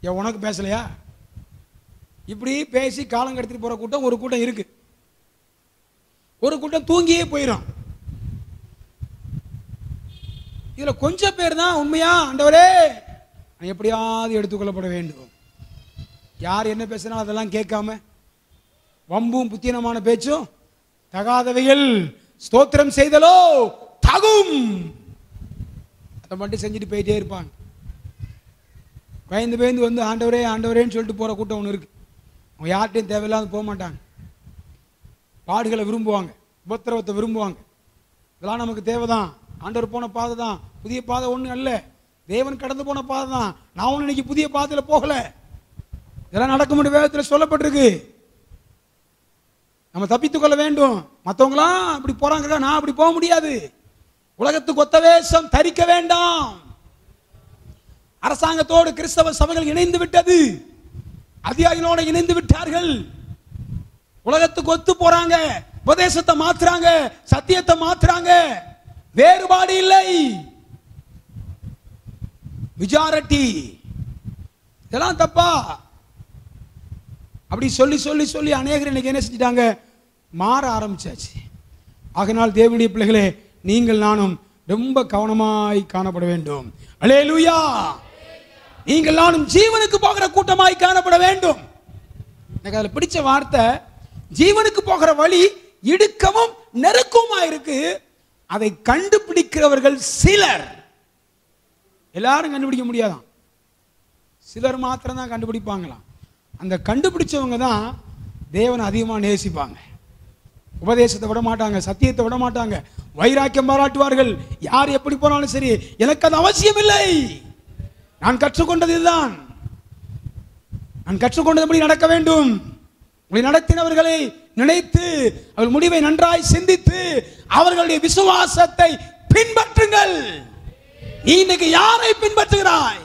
ஏன் உனக்கு பேசலையா? இப்படி பேசி காலம் கடத்திட்டு போகிற கூட்டம் ஒரு கூட்டம் இருக்குது. ஒரு கூட்டம் தூங்கியே போயிடும். இதில் கொஞ்சம் பேர் தான் உண்மையா, ஆண்டவரே எப்படியாவது எடுத்துக்கொள்ளப்பட வேண்டும். யார் என்ன பேசினா அதெல்லாம் கேட்காம, வம்பும் புத்தியனமான பேச்சும் தகாதவைகள் ஸ்தோத்திரம் செய்தலோ தகும், அதை மட்டும் செஞ்சுட்டு போயிட்டே இருப்பாங்க. பயந்து பயந்து வந்து ஆண்டவரே ஆண்டவரேன்னு சொல்லிட்டு போகிற கூட்டம் ஒன்று இருக்குது. அவங்க யார்கிட்டையும் தேவையில்லாத போக மாட்டாங்க. பாடுகளை விரும்புவாங்க, உபத்திரவத்தை விரும்புவாங்க. இதெல்லாம் நமக்கு தேவைதான். ஆண்டவர் போன பாதை தான், புதிய பாதை ஒன்றும் அல்ல. தேவன் கடந்து போன பாதை தான். நான் ஒன்று இன்னைக்கு புதிய பாதையில் போகலை. இதெல்லாம் நடக்க முடியும், வேதத்தில் சொல்லப்பட்டிருக்கு. நம்ம தப்பித்துக் கொள்ள வேண்டும். மற்றவங்களாம் அப்படி போறாங்க, நான் அப்படி போக முடியாது. உலகத்துக்கு ஒத்த வேஷம் தரிக்க வேண்டாம். அரசாங்கத்தோடு கிறிஸ்தவ சபைகள் இணைந்து விட்டது, அதிகாரிகளோடு இணைந்து விட்டார்கள். உலகத்துக்கு ஒத்து போறாங்க, உபதேசத்தை மாத்துறாங்க, சத்தியத்தை மாத்துறாங்க. வேறுபாடு இல்லை. மெஜாரிட்டி இதெல்லாம் தப்பா? அப்படி சொல்லி சொல்லி சொல்லி அநேகர் இன்னைக்கு என்ன செஞ்சிட்டாங்க, மாற ஆரம்பிச்சாச்சு. ஆகையினால் தேவனுடைய பிள்ளைகளே, நீங்கள் நானும் ரொம்ப கவனமாய் காணப்பட வேண்டும். அல்லேலூயா. நீங்கள் நானும் ஜீவனுக்கு போகிற கூட்டமாய் காணப்பட வேண்டும். எனக்கு அதில் பிடிச்ச வார்த்தை, ஜீவனுக்கு போகிற வழி இடுக்கமும் நெருக்கமா இருக்கு, அதை கண்டுபிடிக்கிறவர்கள் சிலர். எல்லாரும் கண்டுபிடிக்க முடியாதான், சிலர் மாத்திரம் தான் கண்டுபிடிப்பாங்களாம். அந்த கண்டுபிடிச்சவங்க தான் தேவனை அதிகமாக நேசிப்பாங்க. உபதேசத்தை விட மாட்டாங்க, சத்தியத்தை விட மாட்டாங்க, வைராக்கியம் பாராட்டுவார்கள். யார் எப்படி போனாலும் சரி, எனக்கு அது அவசியம் இல்லை, நான் கற்றுக்கொண்டது இதுதான், நான் கற்றுக்கொண்டபடி நடக்க வேண்டும். உங்களை நடத்தினவர்களை நினைத்து அவர்கள் முடிவை நன்றாய் சிந்தித்து அவர்களுடைய விசுவாசத்தை பின்பற்றுங்கள். நீ இன்னைக்கு யாரை பின்பற்றுகிறாய்?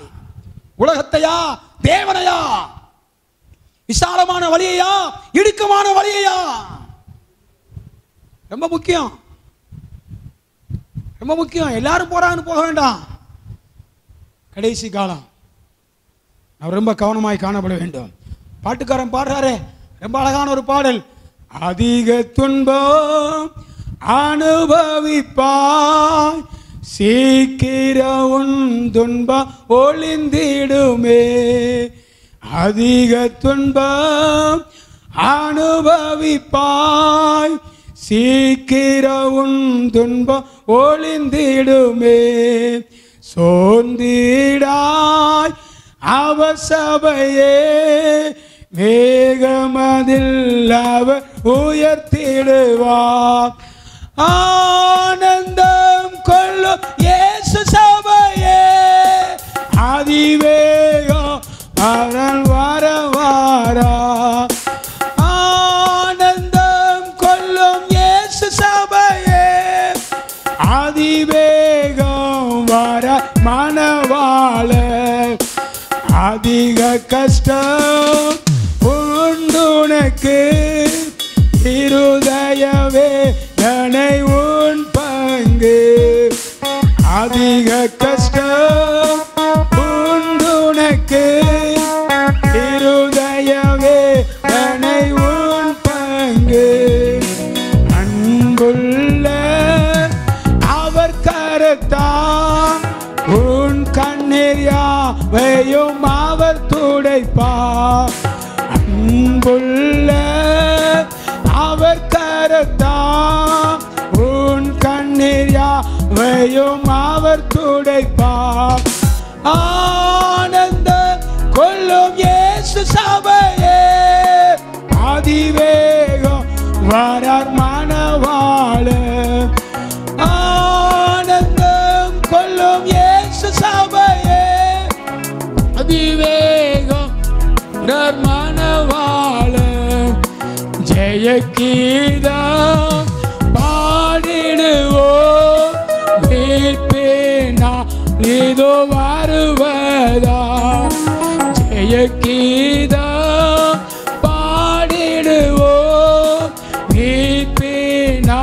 உலகத்தையா, தேவனையா? விசாலமான வழியையா, இடுக்கமான வழியையா? ரொம்ப முக்கியம், ரொம்ப முக்கியம். எல்லாரும் போறாங்கன்னு போக வேண்டாம். கடைசி காலம், அவர் ரொம்ப கவனமாய் காணப்பட வேண்டும். பாட்டுக்காரன் பாடுறாரு, ரொம்ப அழகான ஒரு பாடல். அதிக துன்பம் அனுபவிப்பாய், சீக்கிரம் உன் துன்பம் ஒளிந்திடுமே. அதிக துன்பம் அனுபவிப்பாய், சீக்கிரம் உன் துன்பம் ஒளிந்திடுமே. சோர்ந்திடாய் அவர் சபையே, மேகமதில் அவர் உயர்த்திடுவார். ஆனந்தம் கொள்ளும் இயேசு சபையே, அதிவேகம் அவன் வரவாரா. ஆனந்தம் கொள்ளும் இயேசு சபையே, அதிவேகம் வர மனவாள. அதிக கஷ்டம் உண்டுனக்கு, இருதயவே தனை உன் பங்கு. அதிக கஷ்டம் உண்டுனக்கு, இருதயவே தனை உன் பங்கு. அன்புள்ள அவர் கரத்தான் உன் கண்ணீர் யாவையும் அவர் துடைப்பார். கண்ணீரையும் அவர் துடைப்பார். ஆனந்த கொள்ளும் இயேசு சபையே, அதிவேகம் வரார் மணவாளன். ஆனந்தம் கொள்ளும் இயேசு சபையே, அதிவேகம் வரார் மணவாளன். ஜெய கீதம் பாடிடுவோம், மீட்பினா இதோ வருவதா. ஜெய கீதம் பாடிடுவோம், மீட்பினா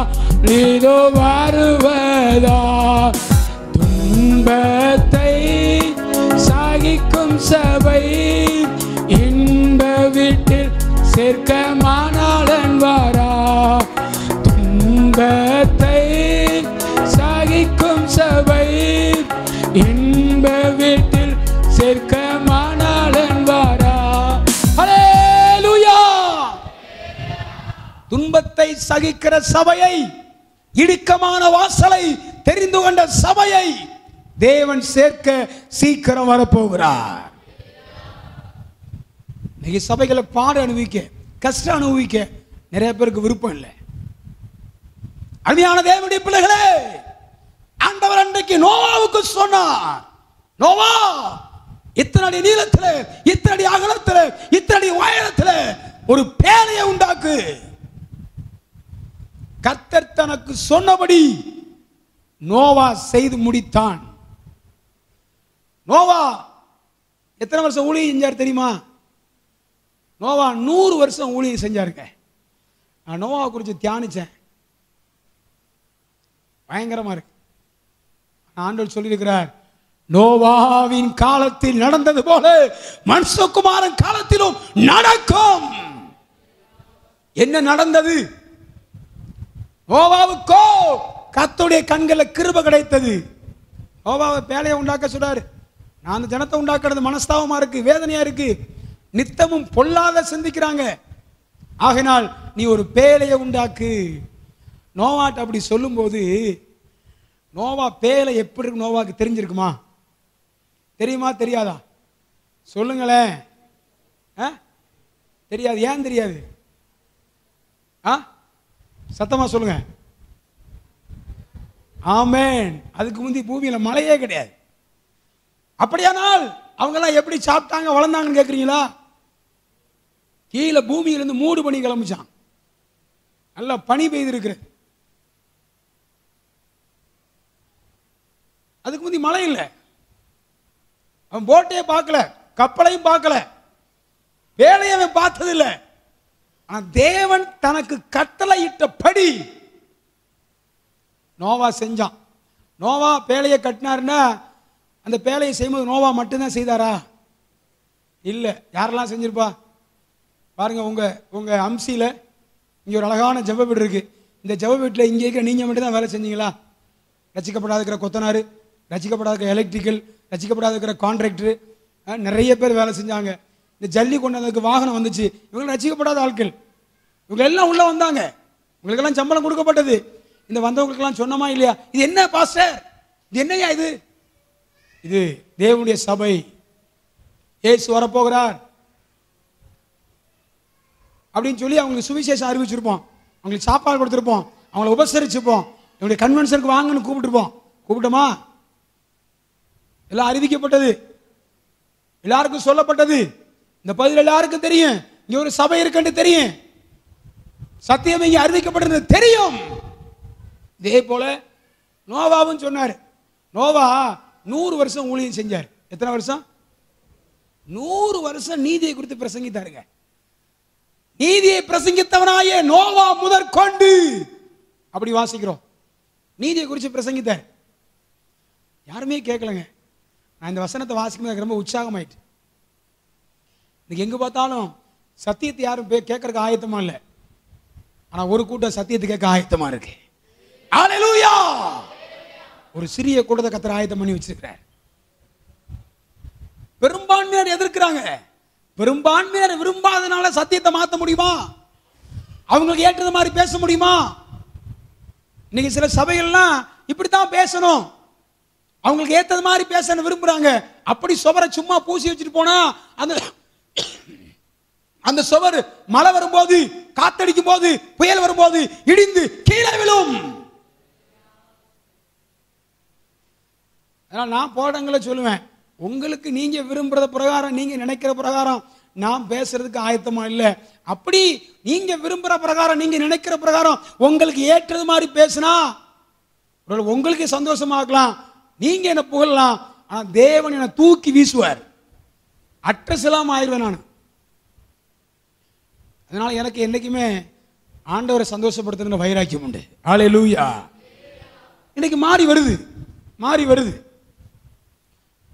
இதோ வருவதா. துன்பத்தை சகிக்கும் சபை இன்ப வீட்டில் சேர்க்க மணாளன் வரா. துன்பத்தை சகிக்கும் சபை இன்ப வீட்டில் சேர்க்க மணாளன் வரா. ஹல்லேலூயா. துன்பத்தை சகிக்கிற சபையை, இடுக்கமான வாசலை தெரிந்து கொண்ட சபையை தேவன் சேர்க்க சீக்கிரம் வரப்போகிறார். இன்னைக்கு சபைகளை பாட அனுபவிக்க, கஷ்டம் அனுபவிக்க நிறைய பேருக்கு விருப்பம் இல்லை. அருமையான தேவனுடைய பிள்ளைகளே, ஆண்டவர் அன்றைக்கு நோவாவுக்கு சொன்னார், நோவா இத்தனை நீளத்தில், இத்தனை அகலத்தில், இத்தனை உயரத்தில் ஒரு பேழையை உண்டாக்கு. கர்த்தர் தனக்கு சொன்னபடி நோவா செய்து முடித்தான். நோவா எத்தனை வருஷம் ஊழியம் செஞ்சார் தெரியுமா? நோவா 100 வருஷம் ஊழியம் செஞ்சாருங்க. நான் நோவாவை குறித்து தியானிச்சேன், பயங்கரமா இருக்கு. ஆண்டவர் சொல்லியிருக்கிறார், நோவாவின் காலத்தில் நடந்தது போல மனுஷகுமாரன் காலத்திலும் நடக்கும். என்ன நடந்தது? நோவாவுக்கோ கர்த்தருடைய கண்களில் கிருபை கிடைத்தது. நோவாவை பேழையை உண்டாக்க சொல்றாரு. நான் அந்த ஜனத்தை உண்டாக்குறது மனஸ்தாபமா இருக்கு, வேதனையா இருக்கு, நித்தமும் பொல்லாத சிந்திக்கிறாங்க. ஆகினால் நீ ஒரு பேழையை உண்டாக்கு. நோவாட்ட அப்படி சொல்லும்போது, நோவா பேழை எப்படி இருக்கு நோவாக்கு தெரிஞ்சிருக்குமா? தெரியுமா தெரியாதா? சொல்லுங்களேன். தெரியாது. ஏன் தெரியாது? சத்தமா சொல்லுங்க. ஆமென். அதுக்கு முந்தி பூமியில மழையே கிடையாது. அப்படியானால் அவங்கெல்லாம் எப்படி சாப்பிட்டாங்க வளர்ந்தாங்கன்னு கேட்குறீங்களா? கீழே பூமியிலிருந்து மூடு பனி கிளம்பிச்சான், நல்லா பனி பெய்து இருக்கிறது. அதுக்கு முந்தி மழை இல்லை. அவன் போட்டையே பார்க்கல, கப்பலையும் பார்க்கல, வேலையை அவன் பார்த்ததில்லை. ஆனால் தேவன் தனக்கு கட்டளையிட்டபடி நோவா செஞ்சான். நோவா பேழையை கட்டினாருன்னா அந்த பேழையை செய்யும்போது நோவா மட்டும்தான் செய்தாரா? இல்லை. யாரெல்லாம் செஞ்சிருப்பா பாருங்க. உங்க அம்சியில் இங்கே ஒரு அழகான ஜெப வீடு இருக்கு. இந்த ஜெப வீட்டில் இங்கே இருக்கிற நீங்கள் மட்டும் தான் வேலை செஞ்சீங்களா? ரசிக்கப்படாத இருக்கிற கொத்தனார், ரசிக்கப்படாத இருக்கிற எலக்ட்ரிக்கல், ரசிக்கப்படாத இருக்கிற கான்ட்ராக்டரு, நிறைய பேர் வேலை செஞ்சாங்க. இந்த ஜல்லி கொண்டு வந்ததுக்கு வாகனம் வந்துச்சு. இவங்க ரசிக்கப்படாத ஆட்கள், இவங்க எல்லாம் உள்ள வந்தாங்க. உங்களுக்கெல்லாம் சம்பளம் கொடுக்கப்பட்டது. இந்த வந்தவங்களுக்கெல்லாம் சொன்னமா இல்லையா? இது என்ன பாஸ்டர், இது என்னையா இது? இது தேவனுடைய சபை. இயேசு வரப்போகிறார் அப்படின்னு சொல்லி அவங்களுக்கு சுவிசேஷம் அறிவிச்சிருப்போம், அவங்களுக்கு சாப்பாடு கொடுத்துருப்போம், அவங்களை உபசரிச்சிருப்போம், என்னுடைய கன்வென்ஷனுக்கு வாங்கன்னு கூப்பிட்டுருப்போம். கூப்பிட்டோமா? எல்லாம் அறிவிக்கப்பட்டது, எல்லாருக்கும் சொல்லப்பட்டது. இந்த பதில் எல்லாருக்கும் தெரியும். இங்க ஒரு சபை இருக்குன்னு தெரியும், சத்தியம் இங்க அறிவிக்கப்பட்டது தெரியும். இதே போல நோவாவும் சொன்னார். நோவா 100 வருஷம் ஊழியம் செஞ்சார். எத்தனை வருஷம்? 100 வருஷம் நீதியை குறித்து பிரசங்கித்தாருங்க. நீதியை பிரசங்கித்தவனாய நோவா முதற்கொண்டு அப்படி வாசிக்கிறோம். நீதியை குறித்து பிரசங்கித்தார். யாருமே கேட்கலங்க. நான் இந்த வசனத்தை வாசிக்கும் எனக்கு ரொம்ப உற்சாகமாயிட்டு. இன்னைக்கு எங்க பார்த்தாலும் சத்தியத்தை யாரும் கேட்கறதுக்கு ஆயத்தமா இல்லை. ஆனா ஒரு கூட்டம் சத்தியத்தை கேட்க ஆயத்தமா இருக்கு. ஹல்லேலூயா. ஒரு சிறிய கூட்டத்தை கர்த்தர் ஆயத்தம் பண்ணி வச்சிருக்கிறார். பெரும்பான்மையார் எதிர்க்கிறாங்க. பெரும்பான்மையார் விரும்பாதனால சத்தியத்தை மாற்ற முடியுமா? அவங்களுக்கு ஏற்றது மாதிரி பேச முடியுமா? இன்னைக்கு சில சபைகள்லாம் இப்படித்தான் பேசணும், அவங்களுக்கு ஏத்தது மாதிரி பேச விரும்புறாங்க. அப்படி சுவரை சும்மா பூசி வச்சுட்டு போனா அந்த சுவர் மழை வரும்போது, காத்தடிக்கும் போது, புயல் வரும்போது இடிந்து கீழே விழும். அதனால நான் போடங்களை சொல்லுவேன், உங்களுக்கு நீங்க விரும்புறத பிரகாரம், நீங்க நினைக்கிற பிரகாரம் நான் பேசுறதுக்கு ஆயத்தமா இல்லை. அப்படி நீங்க விரும்புற பிரகாரம், நீங்க நினைக்கிற பிரகாரம் உங்களுக்கு ஏற்றது மாதிரி பேசினா உங்களுக்கு சந்தோஷமா இருக்கலாம், நீங்க என்ன புகழலாம். ஆனா தேவன் என்னை தூக்கி வீசுவார், அட்ரஸ் எல்லாம் ஆயிடுவேன் நான். அதனால எனக்கு என்னைக்குமே ஆண்டவரை சந்தோஷப்படுத்துகிற வைராக்கியம் உண்டு. ஹல்லேலூயா. இன்னைக்கு மாறி வருது, மாறி வருது.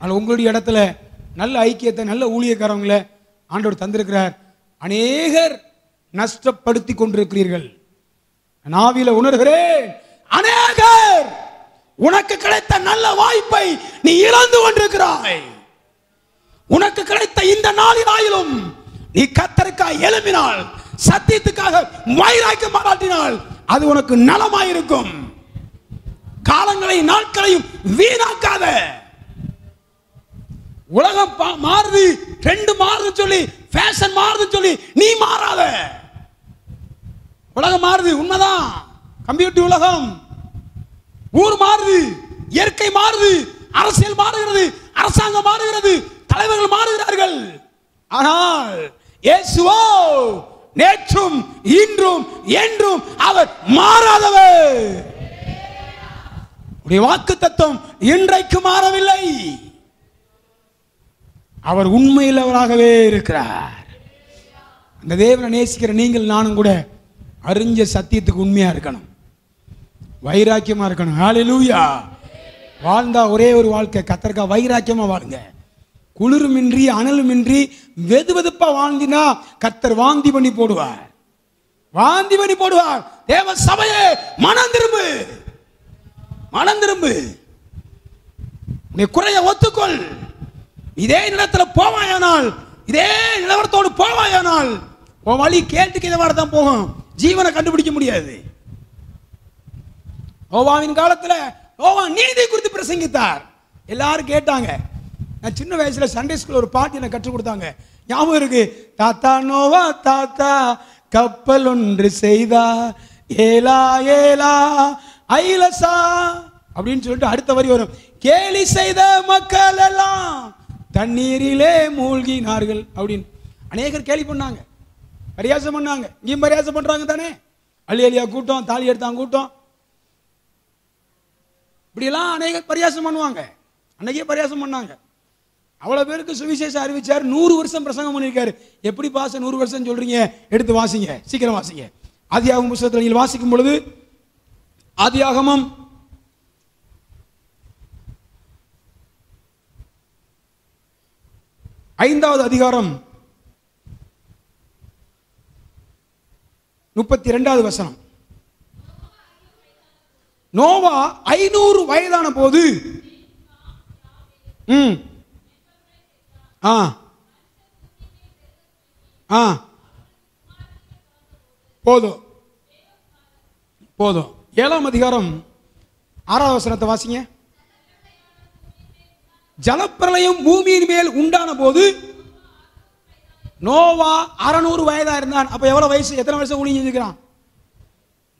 ஆனால் உங்களுடைய இடத்துல நல்ல ஐக்கியத்தை, நல்ல ஊழியக்காரங்களை ஆண்டவர் தந்திருக்கிறார். அநேகர் நஷ்டப்படுத்தி கொண்டிருக்கிறீர்கள். நாவில உணர்கிறேன், அநேகர் உனக்கு கிடைத்த நல்ல வாய்ப்பை நீ இழந்து கொண்டிருக்கிறாய். உனக்கு கிடைத்த இந்த நாளிலும் நீ கர்த்தருக்காக எழும்பினால், சத்தியத்துக்காக வைராக்கியம் பாராட்டினால் அது உனக்கு நலமாயிருக்கும். காலங்களையும் நாட்களையும் வீணாக்காத. உலகம் மாறுது, ட்ரெண்ட் மாறுதுன்னு சொல்லி, ஃபேஷன் மாறுதுன்னு சொல்லி நீ மாறாத. உலகம் மாறுது, உண்மைதான். கம்ப்யூட்டர் உலகம், ஊர் மாறுது, இயற்கை மாறுது, அரசியல் மாறுகிறது, அரசாங்கம் மாறுகிறது, தலைவர்கள் மாறுகிறார்கள். ஆனால் இயேசுவோ நேற்றும் இன்றும் என்றும் அவர் மாறாதவர். வாக்குத்தத்தம் இன்றைக்கு மாறவில்லை. அவர் உண்மையிலவராகவே இருக்கிறார். அந்த தேவனை நேசிக்கிற நீங்கள் நானும் கூட அறிஞ்ச சத்தியத்துக்கு உண்மையா இருக்கணும், வைராக்கியமா இருக்கணும். ஹல்லேலூயா. வாழ்ந்தா ஒரே ஒரு வாழ்க்கை, கர்த்தருக்காக வைராக்கியமா வாழுங்க. குளிருமின்றி அனலுமின்றி வெதுவெதுப்பா வாழ்ந்தினா கர்த்தர் வாந்தி பண்ணி போடுவார், வாந்தி பண்ணி போடுவார். தேவ சபையே மனம் திரும்பு, மனம் திரும்பு. நீ குறைய ஒத்துக்கொள். இதே நிலத்துல போவாயானால், இதே நிலவரத்தோடு போவாயானால் உன் வழி கேட்டுக்கு இதை மாதிரி தான் போகும், ஜீவனை கண்டுபிடிக்க முடியாது. நோவாவின் காலத்துல நோவா நீதி குறித்து பிரசங்கித்தார். எல்லாரும் கேட்டாங்க. நான் சின்ன வயசுல சண்டே ஸ்கூல் ஒரு பாட்டு எனக்கு கற்றுக் கொடுத்தாங்க, ஞாபகம் இருக்கு. தாத்தா நோவா தாத்தா கப்பல் ஒன்று செய்தா, ஏலா ஏலா ஐலசா அப்படின்னு சொல்லிட்டு அடுத்த வரி வரும். கேலி செய்த மக்கள் எல்லாம் தண்ணீரிலே மூழ்கினார்கள் அப்படின்னு. அநேகர் கேலி பண்ணாங்க, பரியாசம் பண்ணாங்க. இங்கேயும் பரியாசம் பண்றாங்க தானே. அள்ளி அள்ளியா கூட்டம், தாலி எடுத்தாங்க கூட்டம், இப்படியெல்லாம் அநேகர் பரியாசம் பண்ணுவாங்க. அன்னைக்கே பரியாசம் பண்ணாங்க. அவ்வளவு பேருக்கு சுவிசேஷம் அறிவிச்சார். 100 வருஷம் பிரசங்கம் பண்ணியிருக்காரு. எப்படி பாச 100 வருஷம் சொல்றீங்க? எடுத்து வாசிங்க, சீக்கிரம் வாசிங்க. ஆதியாகமம் புத்தகத்தில் நீங்கள் வாசிக்கும் பொழுது, ஆதியாகமம் 5வது அதிகாரம் 32வது வசனம். நோவா 500 வயதான போது போதும் போதும். 7ஆம் அதிகாரம் 6வது வசனத்தை வாசிங்க. ஜலப்பிரளயம் பூமியின் மேல் உண்டான போது நோவா 600 வயதா இருந்தான். அப்ப எவ்வளவு வயசு, எத்தனை வருஷம் ஊழியம் செஞ்சுக்கிறான்?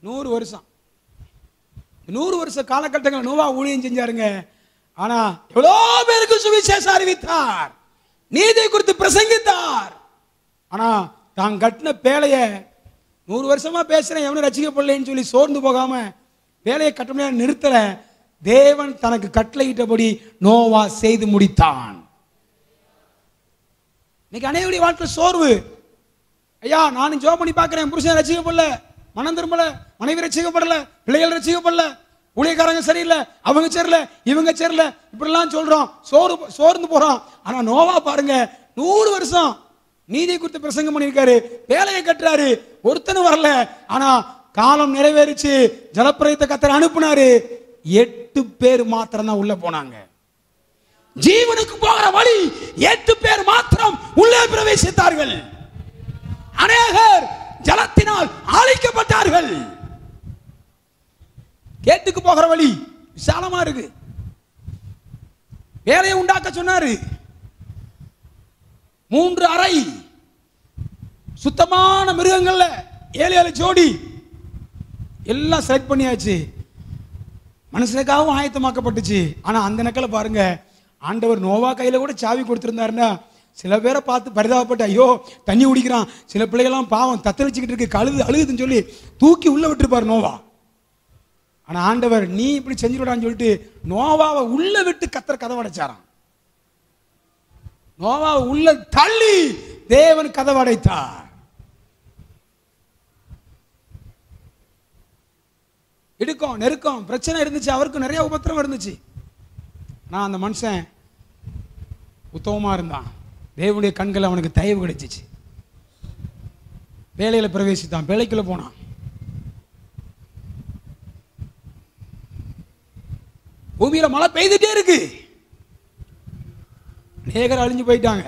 100 வருஷம். 100 வருஷ காலகட்டங்கள் நோவா ஊழியம் செஞ்சாருங்க. ஆனா எவ்வளோ பேருக்கு சுவிசேஷம் அறிவித்தார், நீதி குறித்து பிரசங்கித்தார். ஆனா தான் கட்டின பேழைய 100 வருஷமா பேசுறேன், எவனும் ரசிக்கப்படலைன்னு சொல்லி சோர்ந்து போகாம வேலையை கட்ட நிறுத்தல. தேவன் தனக்கு கட்டளையிட்டபடி நோவா செய்து முடித்தான். இன்னைக்கு அனைவருடைய வாழ்க்கை சோர்வு. ஐயா நானும் ஜோம் பண்ணி பார்க்கிறேன், புருஷன் ரசிக்கப்படல, மனம் திரும்பல, மனைவி ரசிக்கப்படல, பிள்ளைகள் ரசிக்கப்படல, ஊழியக்காரங்க சரியில்லை, அவங்க சரியில்லை, இவங்க சரியில்லை, இப்படிலாம் சொல்றோம், சோர்ந்து போறோம். ஆனா நோவா பாருங்க, 100 வருஷம் நீதி குறித்து பிரசங்கம் பண்ணியிருக்காரு, வேலையை கட்டுறாரு, ஒருத்தனும் வரல. ஆனா காலம் நிறைவேறிச்சு, ஜலப்பிரளயத்தை கர்த்தர் அனுப்புனாரு. 8 பேர் மாத்திரம் தான் உள்ள போனாங்க. ஜீவனுக்கு போகிற வழி 8 பேர் மாத்திரம் உள்ளே பிரவேசித்தார்கள். அநேகர் ஜலத்தினால் அழிக்கப்பட்டார்கள். கேட்டுக்கு போகிற வழி விசாலமா இருக்கு. வேலையை உண்டாக்க சொன்னாரு. 3 அறை, சுத்தமான மிருகங்கள்ல 7 ஜோடி எல்லாம் செலக்ட் பண்ணியாச்சு. மனுஷனுக்காகவும் ஆயத்தமாக்கப்பட்டுச்சு. ஆனா அந்த நக்கல பாருங்க, ஆண்டவர் நோவா கையில கூட சாவி கொடுத்திருந்தாருன்னா சில பேரை பார்த்து பரிதாபப்பட்டு ஐயோ தண்ணி குடிக்கிறான், சில பிள்ளைகள்லாம் பாவம் தத்தளிச்சுக்கிட்டு இருக்கு, அழுகுதுன்னு சொல்லி தூக்கி உள்ள விட்டுருப்பார் நோவா. ஆனா ஆண்டவர் நீ இப்படி செஞ்சுடான்னு சொல்லிட்டு நோவாவை உள்ள விட்டு கதவை அடைச்சாராம். நோவாவை உள்ள தள்ளி தேவன் கதவை அடைத்தார். இடுக்கம் நெருக்கம் பிரச்சனை இருந்துச்சு, அவருக்கு நிறைய உபத்திரம் இருந்துச்சு. நான் அந்த மனுஷன் உத்தமமா இருந்தான், தேவனுடைய கண்கள் அவனுக்கு தயவு கிடைச்சிச்சு. வேலையில பிரவேசித்தான், வேலைக்குள்ள போனான். பூமியில மழை பெய்துட்டே இருக்கு, அநேகர் அழிஞ்சு போயிட்டாங்க.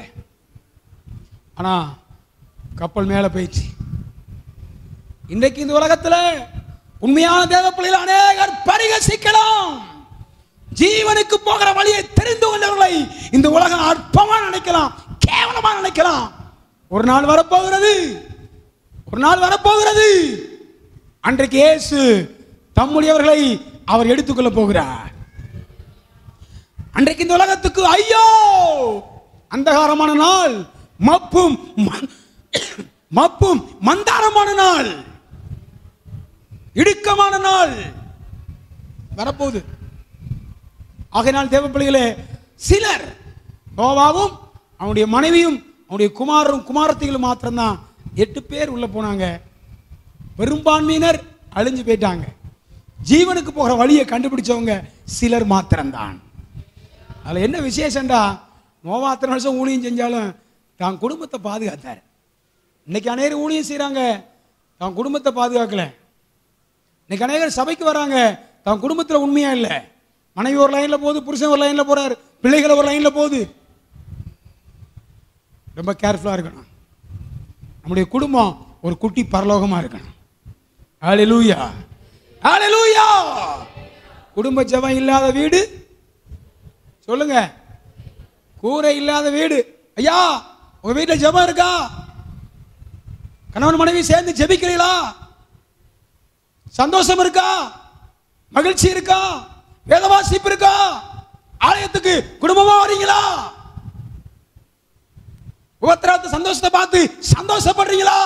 ஆனா கப்பல் மேல போயிடுச்சு. இன்றைக்கு இந்த உலகத்துல உண்மையான தேவ பிள்ளைகள் அநேகர் பரிகசிக்கலாம். ஜீவனுக்கு போகிற வழியை தெரிந்து கொண்டவர்களை இந்த உலகம் அற்பமா நினைக்கலாம், கேவலமா நினைக்கலாம். ஒரு நாள் வரப்போகிறது, அன்றைக்கு இயேசு தம்முடையவர்களை அவர் எடுத்துக்கொள்ள போகிறார். அன்றைக்கு இந்த உலகத்துக்கு ஐயோ அந்தகாரமான நாள், மப்பும் மந்தாரமான நாள், இடுக்கமான நாள் வரப்போகுது. ஆகையினால் தேவ பிள்ளைகளே, சிலர் நோவாவும் அவனுடைய மனைவியும் அவனுடைய குமாரத்திகளும் மாத்திரம்தான் 8 பேர் உள்ள போனாங்க. பெரும்பான்மையினர் அழிஞ்சு போயிட்டாங்க. ஜீவனுக்கு போகிற வழியை கண்டுபிடிச்சவங்க சிலர் மாத்திரம்தான். அதில் என்ன விசேஷம்டா, நோவா அத்தனை வருஷம் ஊழியம் செஞ்சாலும் தான் குடும்பத்தை பாதுகாத்தார். இன்னைக்கு அநேகர் ஊழியம் செய்கிறாங்க, தான் குடும்பத்தை பாதுகாக்கல. இன்னைக்கு அநேகர் சபைக்கு வராங்க, தான் குடும்பத்தில் உண்மையா இல்லை. மனைவி ஒரு லைன்ல போகுது, புருஷன் ஒரு லைன்ல போறாரு, பிள்ளைகள் ஒரு லைன்ல போகுது. ரொம்ப கேர்ஃபுல்லா இருக்கணும். நம்முடைய குடும்பம் ஒரு குட்டி பரலோகமா இருக்கணும். ஹல்லேலூயா, ஹல்லேலூயா. குடும்ப ஜெபம் இல்லாத வீடு, சொல்லுங்க, கூரை இல்லாத வீடு. ஐயா உங்க வீட்டில் ஜெபம் இருக்கா? கணவன் மனைவி சேர்ந்து ஜெபிக்கிறீங்களா? சந்தோஷம் இருக்கா? மகிழ்ச்சி இருக்கா? வேதவாசிப்பு இருக்கா? ஆலயத்துக்கு குடும்பமா வரீங்களா? உபத்திரவத்தை சந்தோஷத்தை பார்த்து சந்தோஷப்படுறீங்களா?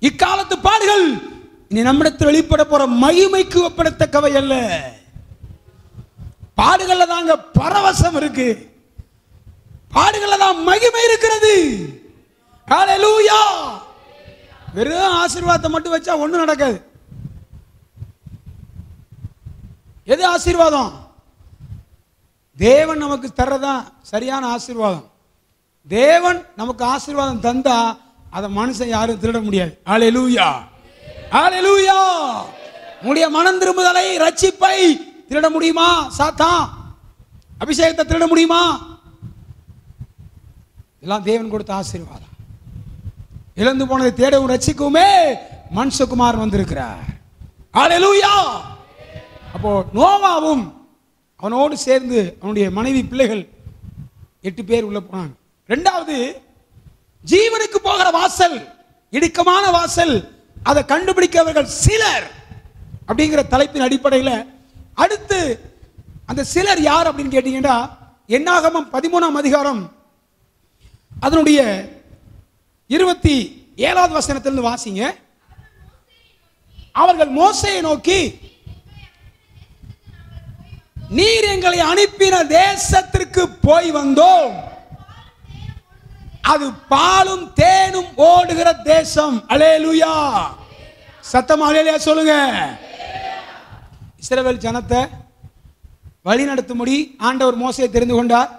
இக்காலத்து பாடுகள் இனி நம்மிடத்தில் வெளிப்பட போற மகிமைக்கு ஒப்பிடத்தக்கவை அல்ல. பாடுகள்ல தாங்க பரவசம் இருக்கு, பாடுகள்ல தான் மகிமை இருக்கிறது. ஹல்லேலூயா. வெறும் ஆசீர்வாதத்தை மட்டும் வச்சா ஒண்ணும் நடக்காது. எது ஆசீர்வாதம்? தேவன் நமக்கு தர்றதான் சரியான ஆசீர்வாதம். தேவன் நமக்கு ஆசீர்வாதம் தந்தா அதை மனுஷன் யாரும் திருட முடியாது. ஹல்லேலூயா, ஹல்லேலூயா. உங்களுடைய மனம் திரும்புதலை, ரட்சிப்பை திருட முடியுமா? சாத்தான் அபிஷேகத்தை திருட முடியுமா? எல்லாம் தேவன் கொடுத்த ஆசீர்வாதம். இழந்து போனதை தேடவும் ரட்சிக்கவுமே மனுஷகுமாரன் வந்திருக்கிறார். ஹல்லேலூயா. அப்போ நோவாவும் அவனோடு சேர்ந்து அவனுடைய மனைவி பிள்ளைகள் 8 பேர் உள்ள போனாங்க. இரண்டாவது, ஜீவனுக்கு போகிற வாசல், இடுக்கமான வாசல், அதை கண்டுபிடிக்கிறவர்கள் சிலர் அப்படிங்கிற தலைப்பின் அடிப்படையில் அடுத்து அந்த சிலர் யார் அப்படின்னு கேட்டீங்கன்னா, என்னாகமம் 13ஆம் அதிகாரம் அதனுடைய 27வது வசனத்திலிருந்து வாசிங்க. அவர்கள் மோசேயை நோக்கி, நீர் எங்களை அனுப்பின தேசத்திற்கு போய் வந்தோம், அது பாலும் தேனும் ஓடுகிற தேசம். அல்லேலூயா. சத்தமா அல்லேலூயா சொல்லுங்க. இஸ்ரவேல் ஜனத்தை வழி நடத்தும்படி ஆண்டவர் மோசேயை தெரிந்து கொண்டார்.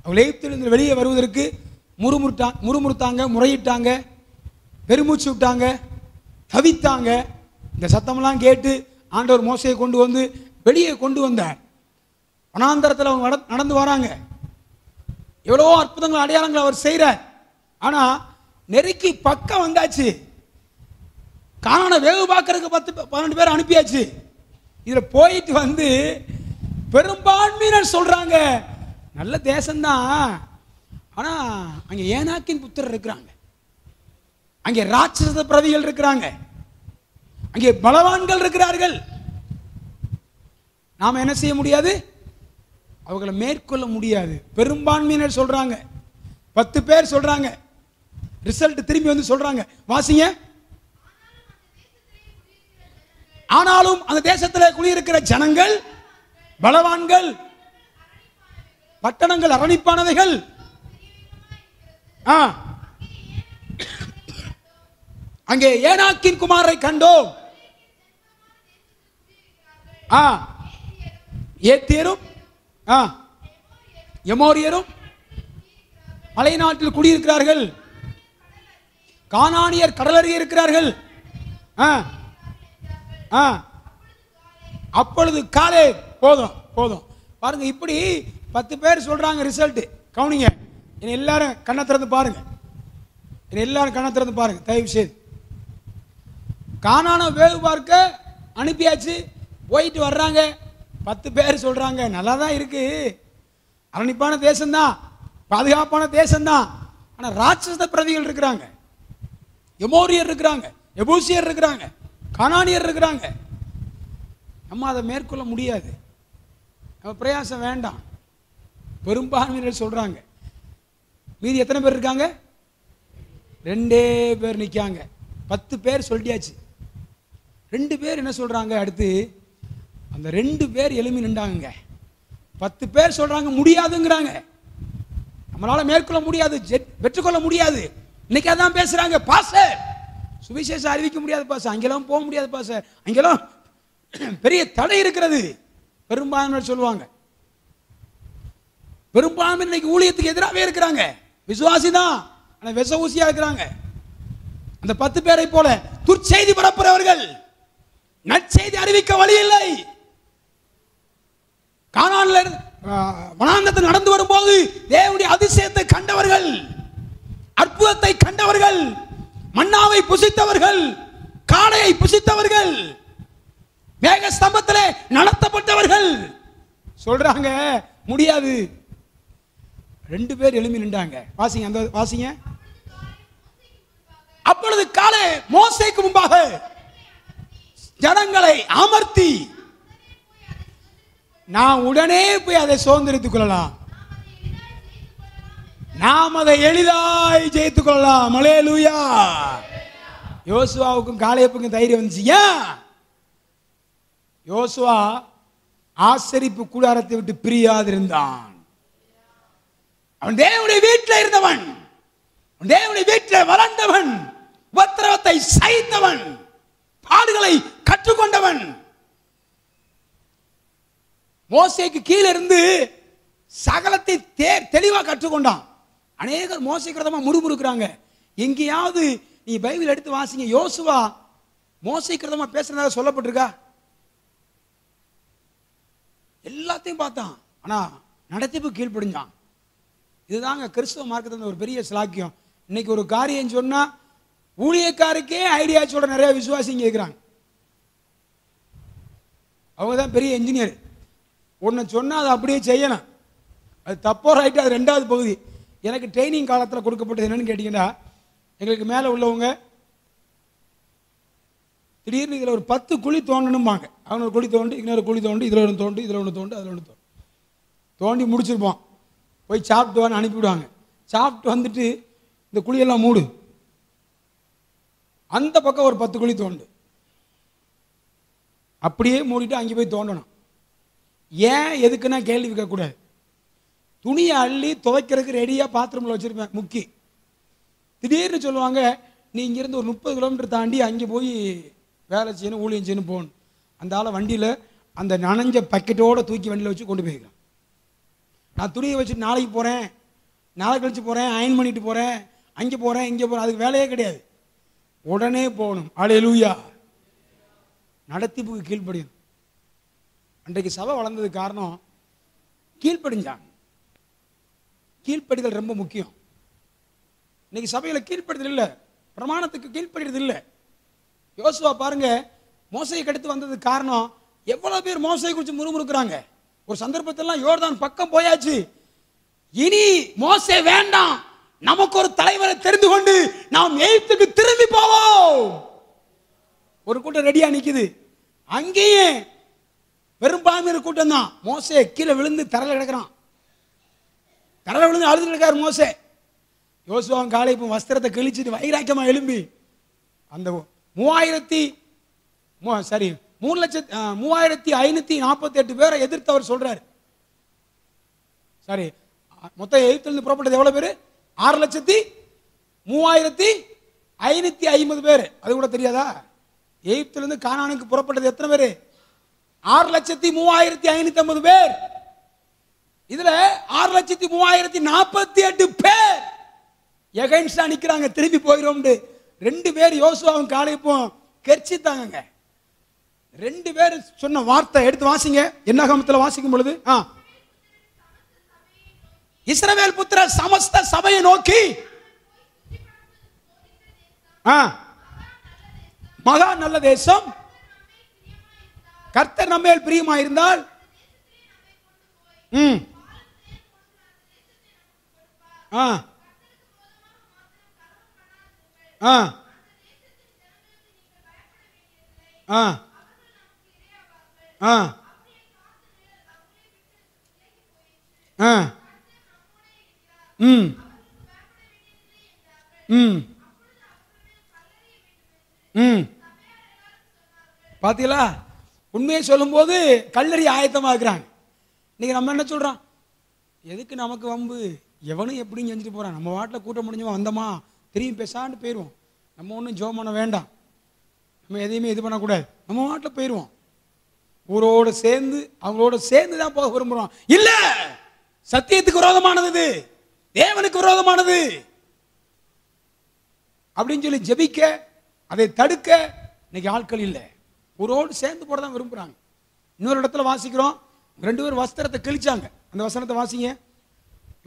அவர்கள் எகிப்திலிருந்து வெளியே வருவதற்கு முறுமுறுத்தாங்க, முறையிட்டாங்க, பெருமூச்சு விட்டாங்க, தவித்தாங்க. இந்த சத்தமெல்லாம் கேட்டு ஆண்டவர் மோசேயை கொண்டு வந்து வெளியே கொண்டு வந்தார். வனாந்தரத்தில் அவங்க நடந்து வராங்க. எவ்வளவோ அற்புதங்கள் அடையாளங்கள் அவர் செய்கிறார். ஆனா நெருக்கி பக்கம் வந்தாச்சு. கானானை வேவு பார்க்கறதுக்கு 10-12 பேர் அனுப்பியாச்சு. இதுல போயிட்டு வந்து பெரும்பான்மையினர் சொல்றாங்க நல்ல தேசம்தான், ஆனா அங்க ஏனாக்கின் புத்திரர் இருக்கிறாங்க, அங்கே ராட்சச பிரதிகள் இருக்கிறாங்க, அங்கே பலவான்கள் இருக்கிறார்கள். நாம என்ன செய்ய முடியாது? அவங்களை மேற்கொள்ள முடியாது. பெரும்பான்மையினர் சொல்றாங்க, 10 பேர் சொல்றாங்க. ரிசல்ட் திரும்பி வந்து சொல்றாங்க, வாசிங்க. ஆனாலும் அந்த தேசத்தில் குடியிருக்கிற ஜனங்கள் பலவான்கள், பட்டணங்கள் அரணிப்பானவைகள். அங்கே ஏனாக்கின் குமாரை கண்டோம். ஏத்தியரும் எமோரியரும் மலை நாட்டில் குடியிருக்கிறார்கள். கானானியர் கடலருகே இருக்கிறார்கள். அப்பொழுது காலே போதும் போதும் பாருங்க. இப்படி 10 பேர் சொல்றாங்க ரிசல்ட். கவனிங்க, எல்லாரும் கண்ணை திறந்து பாருங்க, எல்லாரும் கண்ணை திறந்து பாருங்க தயவு செய்து. கானானை வேவு பார்க்க அனுப்பியாச்சு, போயிட்டு வர்றாங்க. 10 பேர் சொல்றாங்க நல்லா தான் இருக்கு, அரணிப்பான தேசம்தான், பாதுகாப்பான தேசம்தான், ஆனா ராட்சச பிரதிகள் இருக்கிறாங்க, எமோரியர் இருக்கிறாங்க, எபூசியர் இருக்கிறாங்க, கானானியர் இருக்கிறாங்க. நம்ம அதை மேற்கொள்ள முடியாது, நம்ம பிரயாசம் வேண்டாம். பெரும்பான்மையினர் சொல்றாங்க. மீதி எத்தனை பேர் இருக்காங்க? 2 பேர் நிற்காங்க. 10 பேர் சொல்லியாச்சு. 2 பேர் என்ன சொல்றாங்க? அடுத்து அந்த 2 பேர் எழுப்பி நின்றாங்க. 10 பேர் சொல்றாங்க முடியாதுங்கிறாங்க, நம்மளால மேற்கொள்ள முடியாது, பெற்றுக்கொள்ள முடியாது. இன்னைக்கு அதான் பேசுறாங்க, பாஸ்டர் சுவிசேஷம் அறிவிக்க முடியாது பாஸ்டர், அங்கெல்லாம் போக முடியாது பாஸ்டர், அங்கெல்லாம் பெரிய தடை இருக்கிறது. பெரும்பான்மையினர் சொல்லுவாங்க. பெரும்பான்மை இன்னைக்கு ஊழியத்துக்கு எதிராகவே இருக்கிறாங்க. விசுவாசி தான், ஆனா விஷ ஊசியா இருக்கிறாங்க. அந்த 10 பேரை போல துர்ச்செய்தி பரப்புறவர்கள், நற்செய்தி அறிவிக்க வழி இல்லை. கானான்ல வனாந்தரத்தில் நடந்து வரும்போது தேவனுடைய அதிசயத்தை கண்டவர்கள், அற்புதத்தை கண்டவர்கள், மன்னாவை புசித்தவர்கள், காளையை புசித்தவர்கள், மேக ஸ்தம்பத்திலே நடத்தப்பட்டவர்கள் சொல்றாங்க முடியாது. 2 பேர் எழும்பி நின்றாங்க. வாசிங்க, அந்த வாசிங்க. அப்பொழுது காலே மோசேக்கு முன்பாக ஜனங்களை அமர்த்தி, நான் உடனே போய் அதை சுதந்திரித்துக் கொள்ளலாம், நாம் அதை எளிதாய் ஜெயித்துக் கொள்ளலாம். அல்லேலூயா. யோசுவாவுக்கும் காலேபுக்கும் தைரியம் வந்துச்சு. யோசுவா ஆசரிப்பு கூடாரத்தை விட்டு பிரியாதிருந்தான். அவன் தேவனுடைய வீட்டில் இருந்தவன், தேவனுடைய வீட்டில் வளர்ந்தவன், உபத்திரவத்தை சகித்தவன், பாடுகளை கற்றுக்கொண்டவன். மோசேக்கு கீழே இருந்து சகலத்தை தெளிவாக கற்றுக்கொண்டான். அநேகர் மோசேக்கு விரோதமா முறுமுறுக்கிறாங்க. எங்கேயாவது நீ பைபிள் எடுத்து வாசிங்க, யோசுவா மோசேக்கு விரோதமா பேசுறதாக சொல்லப்பட்டிருக்கா? எல்லாத்தையும் பார்த்தான், ஆனா நடத்திப்பு கீழ்ப்படிஞ்சான். இதுதாங்க கிறிஸ்தவ மார்க்கத்தில் ஒரு பெரிய சிலாக்கியம். இன்னைக்கு ஒரு காரியம் சொன்னா ஊழியக்காருக்கே ஐடியா சொல்ற நிறைய விசுவாசிங்க இருக்கிறாங்க. அவங்க தான் பெரிய இன்ஜினியர். ஒன்று சொன்னா அதை அப்படியே செய்யணும், அது தப்போ ரைட்டு, அது 2வது பகுதி. எனக்கு ட்ரைனிங் காலத்தில் கொடுக்கப்பட்டது என்னன்னு கேட்டீங்கன்னா, எங்களுக்கு மேலே உள்ளவங்க திடீர்னு இதில் ஒரு 10 குழி தோண்டணும்பாங்க. அவன் ஒரு குழி தோண்டி, இன்னொரு குழி தோண்டி, இதில் ஒன்று தோண்டி, இதில் ஒன்று தோண்டி, அதில் ஒன்று தோண்டி, தோண்டி முடிச்சிருப்போம். போய் சாப்பிட்டு வான்னு அனுப்பிவிடுவாங்க. சாப்பிட்டு வந்துட்டு இந்த குழியெல்லாம் மூடு, அந்த பக்கம் ஒரு 10 குழி தோண்டு, அப்படியே மூடிட்டு அங்கே போய் தோண்டணும். ஏன் எதுக்குன்னா கேள்வி கேட்கக்கூடாது. துணியை அள்ளி துவைக்கிறதுக்கு ரெடியாக பாத்ரூமில் வச்சுருப்பேன் முக்கி. திடீர்னு சொல்லுவாங்க, நீ இங்கேருந்து ஒரு 30 கிலோமீட்டர் தாண்டி அங்கே போய் வேலை செய்யணும், ஊழியம் செய்யணும் போகணும். அந்த ஆளை வண்டியில் அந்த நனைஞ்ச பக்கெட்டோடு தூக்கி வண்டியில் வச்சு கொண்டு போய்க்கலாம். நான் துணியை வச்சுட்டு நாளைக்கு போகிறேன், நாளை கழிச்சு போகிறேன், அயன் பண்ணிட்டு போகிறேன், அங்கே போகிறேன், இங்கே போகிறேன், அதுக்கு வேலையே கிடையாது, உடனே போகணும். அல்லேலூயா. நடத்திப்புக்கு கீழ்ப்படியணும். அன்றைக்கு சபை வளர்ந்ததுக்கு காரணம் கீழ்ப்படிஞ்சாங்க. கீழ்ப்படிதல் ரொம்ப முக்கியம். இன்னைக்கு சபையில் கீழ்ப்படிதல் இல்லை, பிரமாணத்துக்கு கீழ்ப்படிறது இல்லை. யோசுவா பாருங்க, மோசையை கடுத்து வந்ததுக்கு காரணம் எவ்வளவு பேர் மோசையை குறித்து முறுமுறுக்கிறாங்க. ஒரு சந்தர்ப்பத்தெல்லாம் யோர்தான் பக்கம் போயாச்சு, இனி மோசே வேண்டாம், நமக்கு ஒரு தலைவரை தெரிந்து கொண்டு நாம் எகிப்துக்கு திரும்பி போவோம். ஒரு கூட்டம் ரெடியா நிக்குது. அங்கேயே பெரும்பான்மையான கூட்டம் தான். மோசே கீழே விழுந்து தரையில கிடக்கிறான். தரையில விழுந்து அழுது கிடக்காரு மோசே. யோசுவாவும் காலை இப்போ வஸ்திரத்தை கிழிச்சிட்டு வைராக்கியமா எழும்பி அந்த 3,548 பேரை எதிர்த்து அவர் சொல்றாரு. சரி, மொத்தம் எகிப்திலிருந்து புறப்பட்டது எவ்வளவு பேரு? 6,03,550 பேர். அது கூட தெரியாதா? எகிப்திலிருந்து கானானுக்கு புறப்பட்டது எத்தனை பேரு? 6,03,550 பேர். இதுல 6,03,048 பேர் எகைன்ஸ்டா நிக்கிறாங்க, திரும்பி போயிரும். 2 பேர் யோசுவாவும் காலேபும் கெர்ச்சித்தாங்க. 2 பேர் சொன்ன வார்த்தை எடுத்து வாசிங்க. என்னாகமத்தில் வாசிக்கும் பொழுது, இஸ்ரவேல் புத்திர சமஸ்த சபையை நோக்கி, மகா நல்ல தேசம், கர்த்தர் நம்மேல் பிரியமாயிருந்தால் பாத்தீங்களா? உண்மையை சொல்லும் போது கல்லறி ஆயத்தமா இருக்கிறாங்க. இன்னைக்கு நம்ம என்ன சொல்றோம்? எதுக்கு நமக்கு வம்பு? எவனும் எப்படி செஞ்சுட்டு போறான், நம்ம வாட்டில் கூட்டம் முடிஞ்சவன் வந்தோமா திரும்பி பேசாண்டு போயிடுவோம். நம்ம ஒன்றும் ஜோம் பண்ண வேண்டாம், நம்ம எதையுமே இது பண்ணக்கூடாது, நம்ம வாட்டில் போயிடுவோம். ஊரோடு சேர்ந்து அவங்களோட சேர்ந்து தான் போக விரும்புகிறோம். இல்ல, சத்தியத்துக்கு விரோதமானது, தேவனுக்கு விரோதமானது அப்படின்னு சொல்லி ஜெபிக்க, அதை தடுக்க இன்னைக்கு ஆட்கள் இல்லை. ஊரோடு சேர்ந்து போட தான் விரும்புகிறாங்க. இன்னொரு இடத்துல வாசிக்கிறோம், 2 பேர் வஸ்திரத்தை கிழிச்சாங்க. அந்த வசனத்தை வாசிங்க.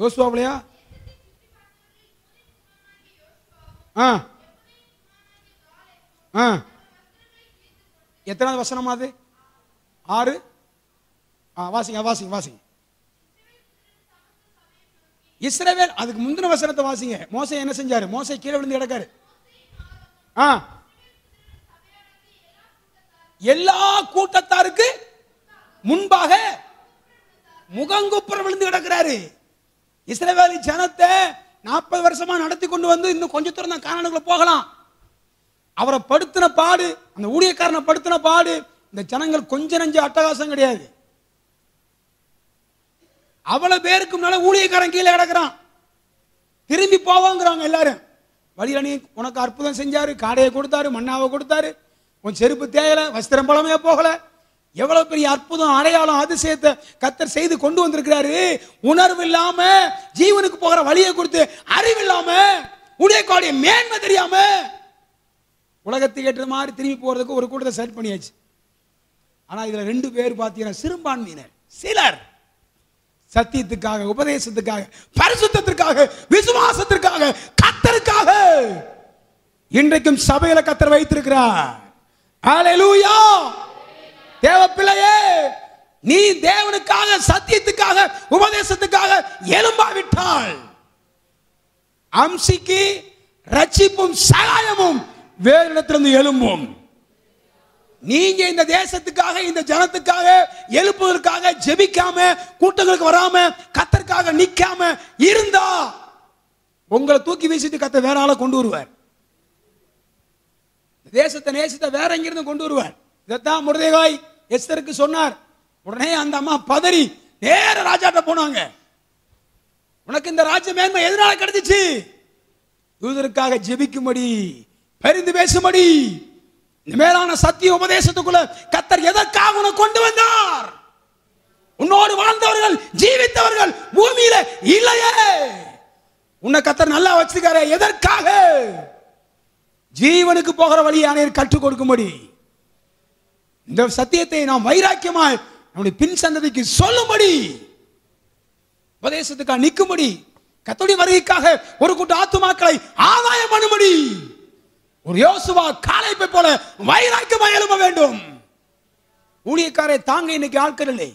யோசுவாவிலையா? எத்தனாவது வசனம் அது? 6. வாசிங்க வாசிங்க வாசிங்க. இஸ்ரவேல், அதுக்கு முந்தின வசனத்தை வாசிங்க. மோசே என்ன செஞ்சாரு? மோசே கீழே விழுந்து கிடக்காரு. எல்லா கூட்டத்தாருக்கு முன்பாக முகங்குப்புற விழுந்து கிடக்கிறாரு. இஸ்ரவேலி ஜனத்தை 40 வருஷமா நடத்தி கொண்டு வந்து இன்னும் கொஞ்சம் தூரம் தான் கானானுக்குள்ள போகலாம். அவரை படுத்தின பாடு, அந்த ஊழியக்காரனை படுத்தின பாடு, இந்த ஜனங்கள் கொஞ்ச நஞ்ச அட்டகாசம் கிடையாது. அவ்வளவு பேருக்கு முன்னால ஊழியக்காரன் கீழே கிடக்கிறான். திரும்பி போவாங்கிறாங்க எல்லாரும். வழியில நீ உனக்கு அற்புதம் செஞ்சாரு, காடையை கொடுத்தாரு, மண்ணாவை கொடுத்தாரு, உன் செருப்பு தேயல, வஸ்திரம் பழமையா போகல. எவ்வளவு பெரிய அற்புதம், அடையாளம், அதிசயத்தை கர்த்தர் செய்து கொண்டு வந்திருக்கிறாரு. உணர்வு இல்லாம ஜீவனுக்கு போகிற வழியை கொடுத்து, அறிவு இல்லாம ஊழியக்காரனுடைய மேன்மை தெரியாம உலகத்துக்கு ஏற்ற மாதிரி திரும்பி போறதுக்கு ஒரு கூட்டத்தை செட் பண்ணியாச்சு. ஆனா இதுல 2 பேர் பார்த்தீங்கன்னா சிறுபான்மையினர். சிலர் சத்தியத்துக்காக, உபதேசத்துக்காக, பரிசுத்தத்திற்காக, விசுவாசத்திற்காக, கர்த்தருக்காக இன்றைக்கும் சபையில கர்த்தர் வைத்திருக்கிறார். ஹல்லேலூயா. தேவ பிள்ளையே, நீ தேவனுக்காக, சத்தியத்துக்காக, உபதேசத்துக்காக எழும்பாவிட்டால் அம்சிக்கு ரட்சிப்பும் சகாயமும் வேறு இடத்திலிருந்து எழும்பும். நீங்க இந்த தேசத்துக்காக, இந்த ஜனத்துக்காக எழுப்புவதற்காக ஜெபிக்காம, கூட்டங்களுக்கு வராம, கர்த்தருக்காக நிக்காம இருந்தா உங்களை தூக்கி வீசிட்டு கர்த்தர் வேற ஆளை கொண்டு வருவார். தேசத்தை நேசத்தை வேற எங்கிருந்து கொண்டு வருவார். இதைத்தான் மொர்தெகாய் எஸ்தருக்கு சொன்னார். உடனே அந்த அம்மா பதறி நேர ராஜாட்ட போனாங்க. உனக்கு இந்த ராஜ்ய மேன்மை எதனால கிடைச்சிச்சு? யூதருக்காக ஜெபிக்கும்படி, பரிந்து பேசும்படி, இந்த மேலான சத்திய உபதேசத்துக்குள்ள கர்த்தர் எதற்காக உன்னை கொண்டு வந்தார்? உன்னோடு வாழ்ந்தவர்கள், ஜீவித்தவர்கள் பூமியில இல்லையே. உன்னை கர்த்தர் நல்லா வச்சிருக்காரு. எதற்காக? ஜீவனுக்கு போகிற வழியை அனைவரும் கற்றுக் கொடுக்கும்படி, இந்த சத்தியத்தை நாம் வைராக்கியமாய் நம்முடைய பின் சந்ததிக்கு சொல்லும்படி, உபதேசத்துக்காக நிற்கும்படி, கர்த்தருடைய வருகைக்காக ஒரு கூட்ட ஆத்துமாக்களை ஆதாயம் பண்ணும்படி ஒரு யோசுவா காலேபை போல வைராக்கியமாய் எழும்ப வேண்டும். ஊழியக்காரை தாங்க இன்னைக்கு ஆட்கள் இல்லை,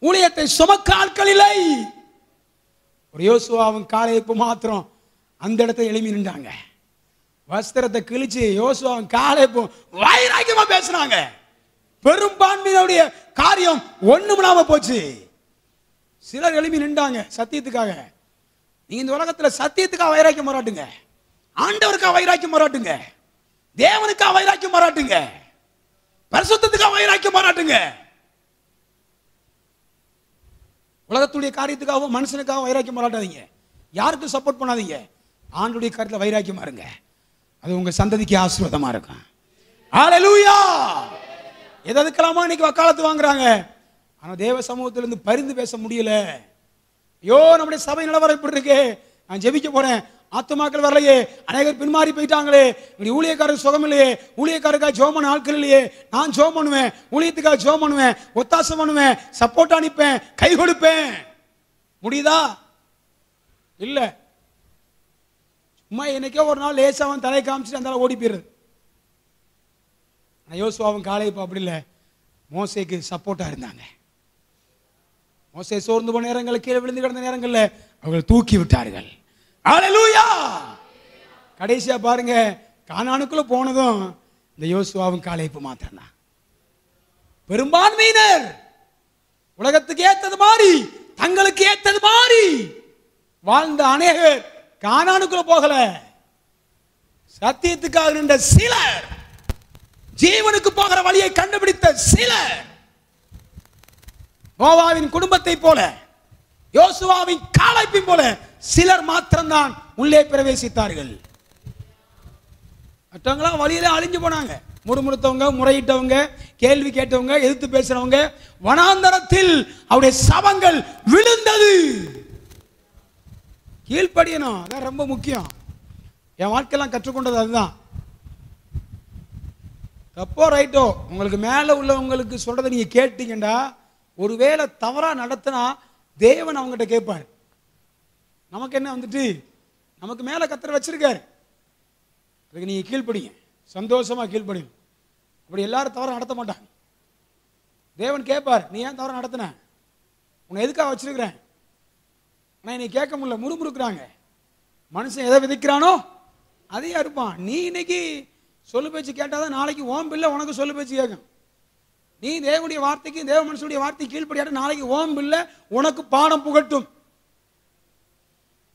ஊழியத்தை சுமக்க ஆட்கள் இல்லை. ஒரு யோசுவாவும் காலேபு மாத்திரம் அந்த இடத்தை எழுப்பி நின்றாங்க. வஸ்திரத்தை கிழிச்சு யோசுவாவும் காலேபும் வைராக்கியமா பேசினாங்க. பெரும்பான்மையினுடைய காரியம் ஒண்ணுமில்லாம போச்சு. சிலர் எழுப்பி நின்றாங்க சத்தியத்துக்காக. நீங்க இந்த உலகத்துல சத்தியத்துக்காக வைராக்கியம் மாறாட்டுங்க, ஆண்டவருக்காக வைராக்கியம் மாறாட்டுங்க, தேவனுக்காக வைராக்கியம் மாறாட்டுங்க, பரிசுத்தத்துக்காக வைராக்கியம் மாறாட்டுங்க. உலகத்துடைய காரியத்துக்காகவும் மனுஷனுக்காக வைராக்கியம் மாறாட்டாதீங்க. யாருக்கும் சப்போர்ட் பண்ணாதீங்க. ஆண்டுடைய காரியத்தில் வைராக்கியமா இருங்க. அது உங்க சந்ததிக்கு ஆசீர்வாதமா இருக்கும். ஹல்லேலூயா. எதுக்கலாமா இன்னைக்கு வக்காலத்து வாங்குறாங்க, ஆனா தேவ சமூகத்திலிருந்து பரிந்து பேச முடியல. ஐயோ நம்முடைய சபை நிலவரம் இப்படி இருக்கு, நான் ஜெபிக்க போறேன், ஆத்துமாக்கள் வரலையே, அநேகர் பின்மாறி போயிட்டாங்களே, ஊழியக்காரருக்கு சுகம் இல்லையே, ஊழியக்காரருக்காக ஜெபம் பண்ண ஆட்கள் இல்லையே, நான் ஜெபம் பண்ணுவேன், ஊழியத்துக்காக ஜெபம் பண்ணுவேன், ஒத்தாசை பண்ணுவேன், சப்போர்ட் அனுப்பேன், கை கொடுப்பேன். முடியுதா? இல்ல. சும்மா என்னைக்கோ ஒரு நாள் லேசாவும் தலை காமிச்சிட்டு அந்த ஓடி போயிடுறது. யோசுவாவும் காலேபு அப்படி இல்லை, மோசேக்கு சப்போர்ட்டா இருந்தாங்க. மோசே சோர்ந்து போன நேரங்கள், கீழே விழுந்து கிடந்த நேரங்களில் அவர்கள் தூக்கி விட்டார்கள். ஹல்லேலூயா. கடைசியா பாருங்க, கானானுக்குள்ள போனதும் இந்த யோசுவாவும் காலேபு மாத்திரம் தான். பெரும்பான்மையினர் உலகத்துக்கு ஏத்தது மாதிரி, தங்களுக்கு ஏத்தது மாதிரி வாழ்ந்த அநேகர் கானானுக்குள்ள போகல. சத்தியத்துக்காக நின்ற சிலர், ஜீவனுக்கு போகிற வழியை கண்டுபிடித்த சிலர், நோவாவின் குடும்பத்தை போல, யோசுவாவின் காலேபை போல சிலர் மாத்திரம்தான் உள்ளே பிரவேசித்தார்கள். மற்றவங்களாம் வழியில அழிஞ்சு போனாங்க. முறுமுறுத்தவங்க, முறையிட்டவங்க, கேள்வி கேட்டவங்க, எதிர்த்து பேசுறவங்க, வனாந்தரத்தில் அவருடைய சவங்கள் விழுந்தது. கீழ்ப்படியணும், அதான் ரொம்ப முக்கியம். என் வாழ்க்கையெல்லாம் கற்றுக்கொண்டது அதுதான். தப்போ ரைட்டோ உங்களுக்கு மேல உள்ளவங்களுக்கு சொல்றதை நீங்க கேட்டீங்கடா, ஒருவேளை தவறா நடத்தினா தேவன் அவங்ககிட்ட கேட்பார். நமக்கு என்ன வந்துட்டு, நமக்கு மேல கர்த்தர் வச்சிருக்காரு, அதுக்கு நீங்க கீழ்ப்படிங்க, சந்தோஷமா கீழ்ப்படிங்க. அப்படி எல்லாரும் தவறா நடத்த மாட்டாங்க. தேவன் கேட்பார், நீ ஏன் தவறா நடத்தின, உன்னை எதுக்காக வச்சிருக்கிறேன். ஆனா நீ கேட்க முடியல, முறுமுறுக்கிறாங்க. மனுஷன் எதை விதைக்கிறானோ அதையே இருப்பான். நீ இன்னைக்கு சொல்லு பேச்சு கேட்டாதான் நாளைக்கு ஓம் பிள்ளை உனக்கு சொல்லு பேச்சு கேட்கும். நீ தேவனுடைய வார்த்தைக்கு, தேவ மனுஷனுடைய வார்த்தை கீழ்ப்படியாட்ட நாளைக்கு ஓம் பிள்ளை உனக்கு பாடம் புகட்டும்.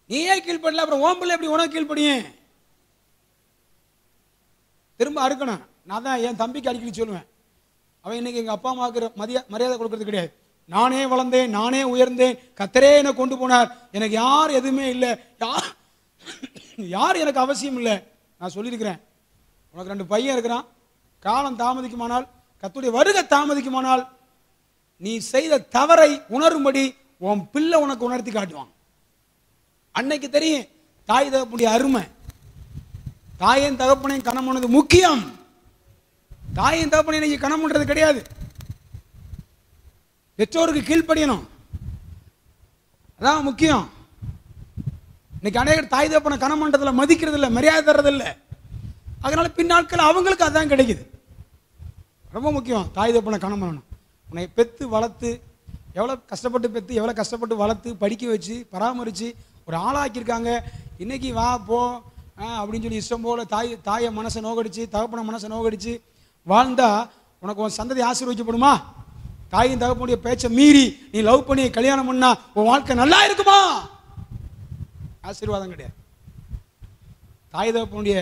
நீயே கீழ்ப்படல, அப்புறம் ஓம் பிள்ளை எப்படி உனக்கு கீழ்ப்படியும்? திரும்ப அறுக்கணும். நான் தான் என் தம்பிக்கு அடிக்கடி சொல்லுவேன், அவன் இன்னைக்கு எங்க அப்பா அம்மாவுக்கு மரியாதை கொடுக்கறது கிடையாது. நானே வளர்ந்தேன், நானே உயர்ந்தேன், கர்த்தரே என்னை கொண்டு போனார், எனக்கு யார் எதுவுமே இல்லை, யார் எனக்கு அவசியம் இல்லை. நான் சொல்லியிருக்கிறேன், உனக்கு 2 பையன் இருக்கிறான், காலம் தாமதிக்குமானால், கர்த்தருடைய வருகை தாமதிக்குமானால், நீ செய்த தவறை உணரும்படி உன் பிள்ளை உனக்கு உணர்த்தி காட்டுவான். அன்னைக்கு தெரியும் தாய் தகப்பனுடைய அருமை. தாயின் தகப்பனையும் கணம் பண்ணது முக்கியம். தாயின் தகப்பனை இன்னைக்கு கணம் பண்றது கிடையாது. பெற்றோருக்கு கீழ்ப்படியணும், அதான் முக்கியம். இன்னைக்கு அநேகர் தாய் தகப்பனை கணம் பண்றதில்ல, மதிக்கிறது இல்லை, மரியாதை தர்றதில்லை. அதனால பின்னாட்கள் அவங்களுக்கு அதான் கிடைக்குது. ரொம்ப முக்கியம் தாய் தகப்பனை கணம் பண்ணணும். உன்னை பெற்று வளர்த்து, எவ்வளோ கஷ்டப்பட்டு பெற்று, எவ்வளோ கஷ்டப்பட்டு வளர்த்து படிக்க வச்சு பராமரித்து ஒரு ஆளாக்கியிருக்காங்க. இன்னைக்கு வா போ அப்படின்னு சொல்லி இஷ்டம் போல தாயை மனசை நோகடிச்சு, தகப்பனை மனசை நோகடிச்சு வாழ்ந்தா உனக்கு உன் சந்ததி ஆசீர்வதிக்கப்படுமா? தாயின் தகப்பனுடைய பேச்சை மீறி நீ லவ் பண்ணி கல்யாணம் பண்ணா உன் வாழ்க்கை நல்லா இருக்குமா? ஆசீர்வாதம் கிடையாது. தாய் தகப்பனுடைய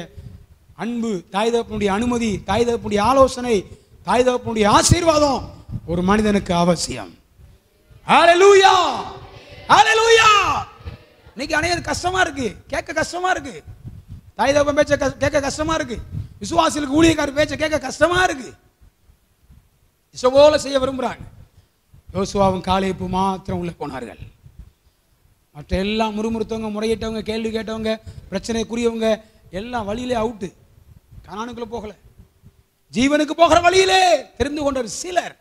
அன்பு, தாய் தகப்பனுடைய அனுமதி, தாய் தகப்பனுடைய ஆலோசனை, தாய் தகப்பனுடைய ஆசீர்வாதம் ஒரு மனிதனுக்கு அவசியம். ஹல்லேலூயா, ஹல்லேலூயா. இன்னைக்கு அநேகருக்கு கஷ்டமா இருக்கு, கேட்க கஷ்டமா இருக்கு. தாய் தகப்பன் பேச்ச கேட்க கஷ்டமா இருக்கு. விசுவாசிகளுக்கு ஊழியக்காரர் பேச்ச கேட்க கஷ்டமா இருக்கு. இசபோல செய்ய விரும்புறாங்க. யோசுவாவும் காலேபு மாத்திரம் உள்ள போனார்கள். மற்ற எல்லாம் முறுமுறுத்தவங்க, முறையிட்டவங்க, கேள்வி கேட்டவங்க, பிரச்சனைக்குரியவங்க எல்லாம் வழியிலே அவுட்டு. கானானுக்குள்ள போகல, ஜீவனுக்கு போகிற வழியிலே தெரிந்து கொண்ட சிலர்.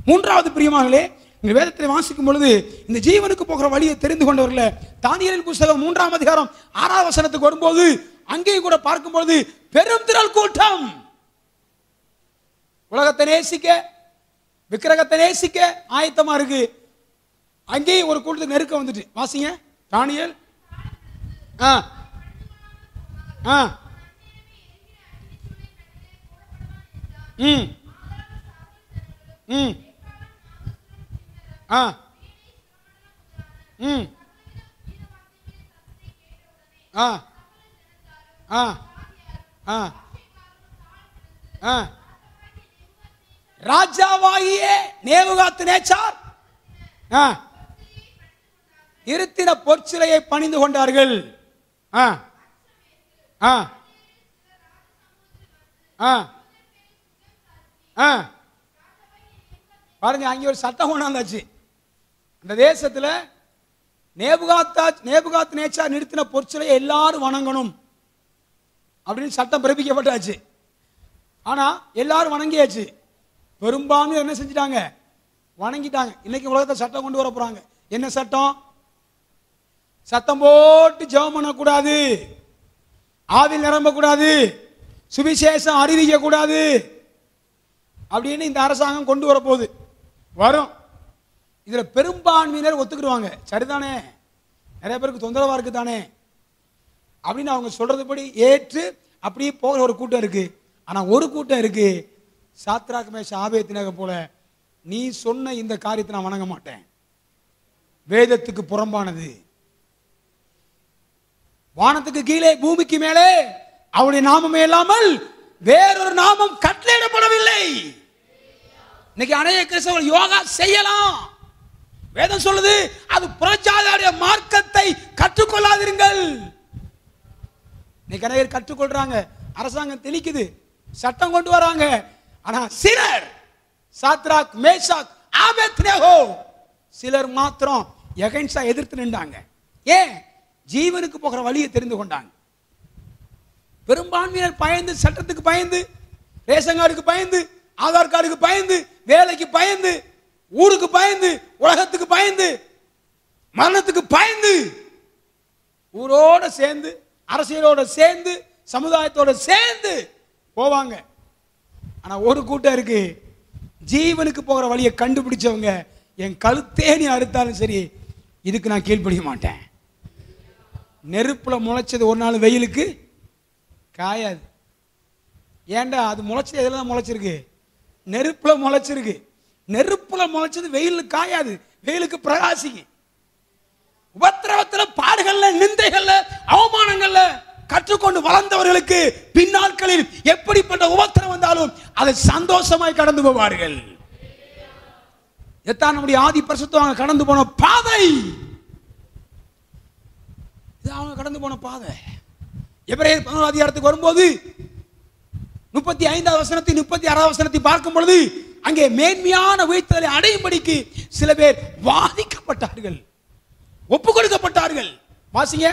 3வது பிரியமானவர்களே, இந்த வேதத்தை வாசிக்கும் பொழுது இந்த ஜீவனுக்கு போகிற வழியை தெரிந்து கொண்டவர்கள தானியேலின் புத்தகம் 3ஆம் அதிகாரம் 6ஆம் வசனத்துக்கு வரும்போது அங்கேயும் கூட பார்க்கும் பொழுது பெரும் திரள் கூட்டம். உலகத்தை நேசிக்க, விக்கிரகத்தை நேசிக்க ஆயத்தமா இருக்கு. அங்கேயும் ஒரு கூட்டத்துக்கு நெருக்கம் வந்துட்டு. வாசிங்க தானியேல். ராஜாவாகிய நேபுகாத்நேச்சார் இருத்தின பொற்சிலையை பணிந்து கொண்டார்கள். பாருங்க, அங்கே ஒரு சட்டம் கொண்டாந்தாச்சு. அந்த தேசத்துல நேபுகாத்நேச்சார் நிறுத்தின பொற்சிலையை எல்லாரும் வணங்கணும் அப்படின்னு சட்டம் பிறப்பிக்கப்பட்டாச்சு. ஆனா எல்லாரும் வணங்கியாச்சு. பெரும்பான்மை என்ன செஞ்சிட்டாங்க? வணங்கிட்டாங்க. இன்னைக்கு உலகத்தை சட்டம் கொண்டு வர போறாங்க. என்ன சட்டம்? சத்தம் போட்டு ஜெபம் பண்ணக்கூடாது, ஆவில் நிரம்ப கூடாது, சுவிசேஷம் அறிவிக்க கூடாது அப்படின்னு இந்த அரசாங்கம் கொண்டு வர போகுது. வரும். இதுல பெரும்பான்மையினர் ஒத்துக்கிடுவாங்க. சரிதானே, நிறைய பேருக்கு தொந்தரவா இருக்கு தானே அப்படின்னு அவங்க சொல்றதுபடி ஏற்று அப்படியே போகிற ஒரு கூட்டம் இருக்கு. ஆனா ஒரு கூட்டம் இருக்கு, சாத்ராக் மேஷாக் ஆபேத்நேகோ போல, நீ சொன்ன இந்த காரியத்தை நான் வணங்க மாட்டேன், வேதத்துக்கு புறம்பானது, வானத்துக்கு கீழே பூமிக்கு மேலே அவருடைய நாமமே இல்லாமல் வேறொரு நாமம் கட்டளையிடப்படவில்லை. இன்னைக்கு அநேக கிறிஸ்தவர்கள் யோகா செய்யலாம், வேதம் சொல்லுது, அது புறஜாதியுடைய மார்க்கத்தை கற்றுக்கொள்ளாதீர்கள். இன்னைக்கு அநேகர் கற்றுக்கொள்றாங்க, அரசாங்கம் தெளிக்குது, சட்டம் கொண்டு வராங்க. ஆனா சிலர், சாத்ராக் மேஷாக் ஆபேத்நேகோ, சிலர் மாத்திரம் எகென்ஸ்டா எதிர்த்து நின்றாங்க. ஏன்? ஜீவனுக்கு போகிற வழியை தெரிந்து கொண்டாங்க. பெரும்பான்மையினர் பயந்து, சட்டத்துக்கு பயந்து, ரேஷன் கார்டுக்கு பயந்து, ஆதார் கார்டுக்கு பயந்து, வேலைக்கு பயந்து, ஊருக்கு பயந்து, உலகத்துக்கு பயந்து, மரணத்துக்கு பயந்து, ஊரோட சேர்ந்து, அரசியலோட சேர்ந்து, சமுதாயத்தோட சேர்ந்து போவாங்க. ஆனா ஒரு கூட்டம் இருக்கு, ஜீவனுக்கு போகிற வழியை கண்டுபிடிச்சவங்க, என் கழுத்தேனி அறுத்தாலும் சரி இதுக்கு நான் கீழ்ப்படிய மாட்டேன். நெருப்புல முளைச்சது ஒரு நாள் வெயிலுக்கு காயாது. ஏண்டா, அது முளைச்சது எதுல தான் முளைச்சிருக்கு? நெருப்புல முளைச்சிருக்கு. நெருப்புல முளைச்சது வெயிலுக்கு காயாது, வெயிலுக்கு பிரகாசிக்கு. உபத்திரவத்தில், பாடுகள்ல, நிந்தைகள்ல, அவமானங்கள்ல கற்றுக்கொண்டு வளர்ந்தவர்களுக்கு பின்னாட்களில் எப்படிப்பட்ட உபத்திரம் வந்தாலும் அதை சந்தோஷமாய் கடந்து போவார்கள். எத்தான் நம்முடைய ஆதி பரிசுத்தவான்கள் கடந்து போன பாதை, அவங்க கடந்து போன பாதை. எபிரேயர் 11 அதிகாரத்துக்கு வரும்போது 35வது வசனத்தை 36வது வசனத்தை பார்க்கும் பொழுது அங்கே மேன்மையான உயிர்த்தெழுதலை அடையும்படிக்கு சில பேர் வாதிக்கப்பட்டார்கள், ஒப்பு கொடுக்கப்பட்டார்கள். வாசிங்க.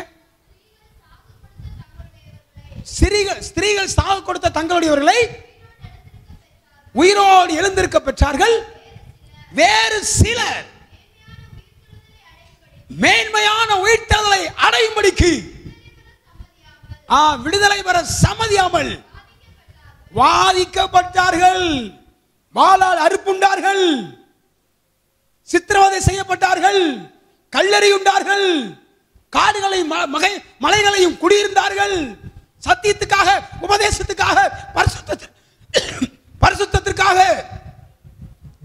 ஸ்திரீகள் சாக கொடுத்த தங்களுடையவர்களை உயிரோடு எழுந்திருக்க பெற்றார்கள். வேறு சிலர் மேன்மையான உயிர்த்தெழுதலை அடையும்படிக்கு விடுதலை பெற சம்மதியாமல் வாதிக்கப்பட்டார்கள், வாளால் அறுப்புண்டார்கள், சித்திரவதை செய்யப்பட்டார்கள், கல்லெறியுண்டார்கள், காடுகளையும் மலைகளையும் குடியிருந்தார்கள். சத்தியத்துக்காக, உபதேசத்துக்காக, பரிசுத்தத்திற்காக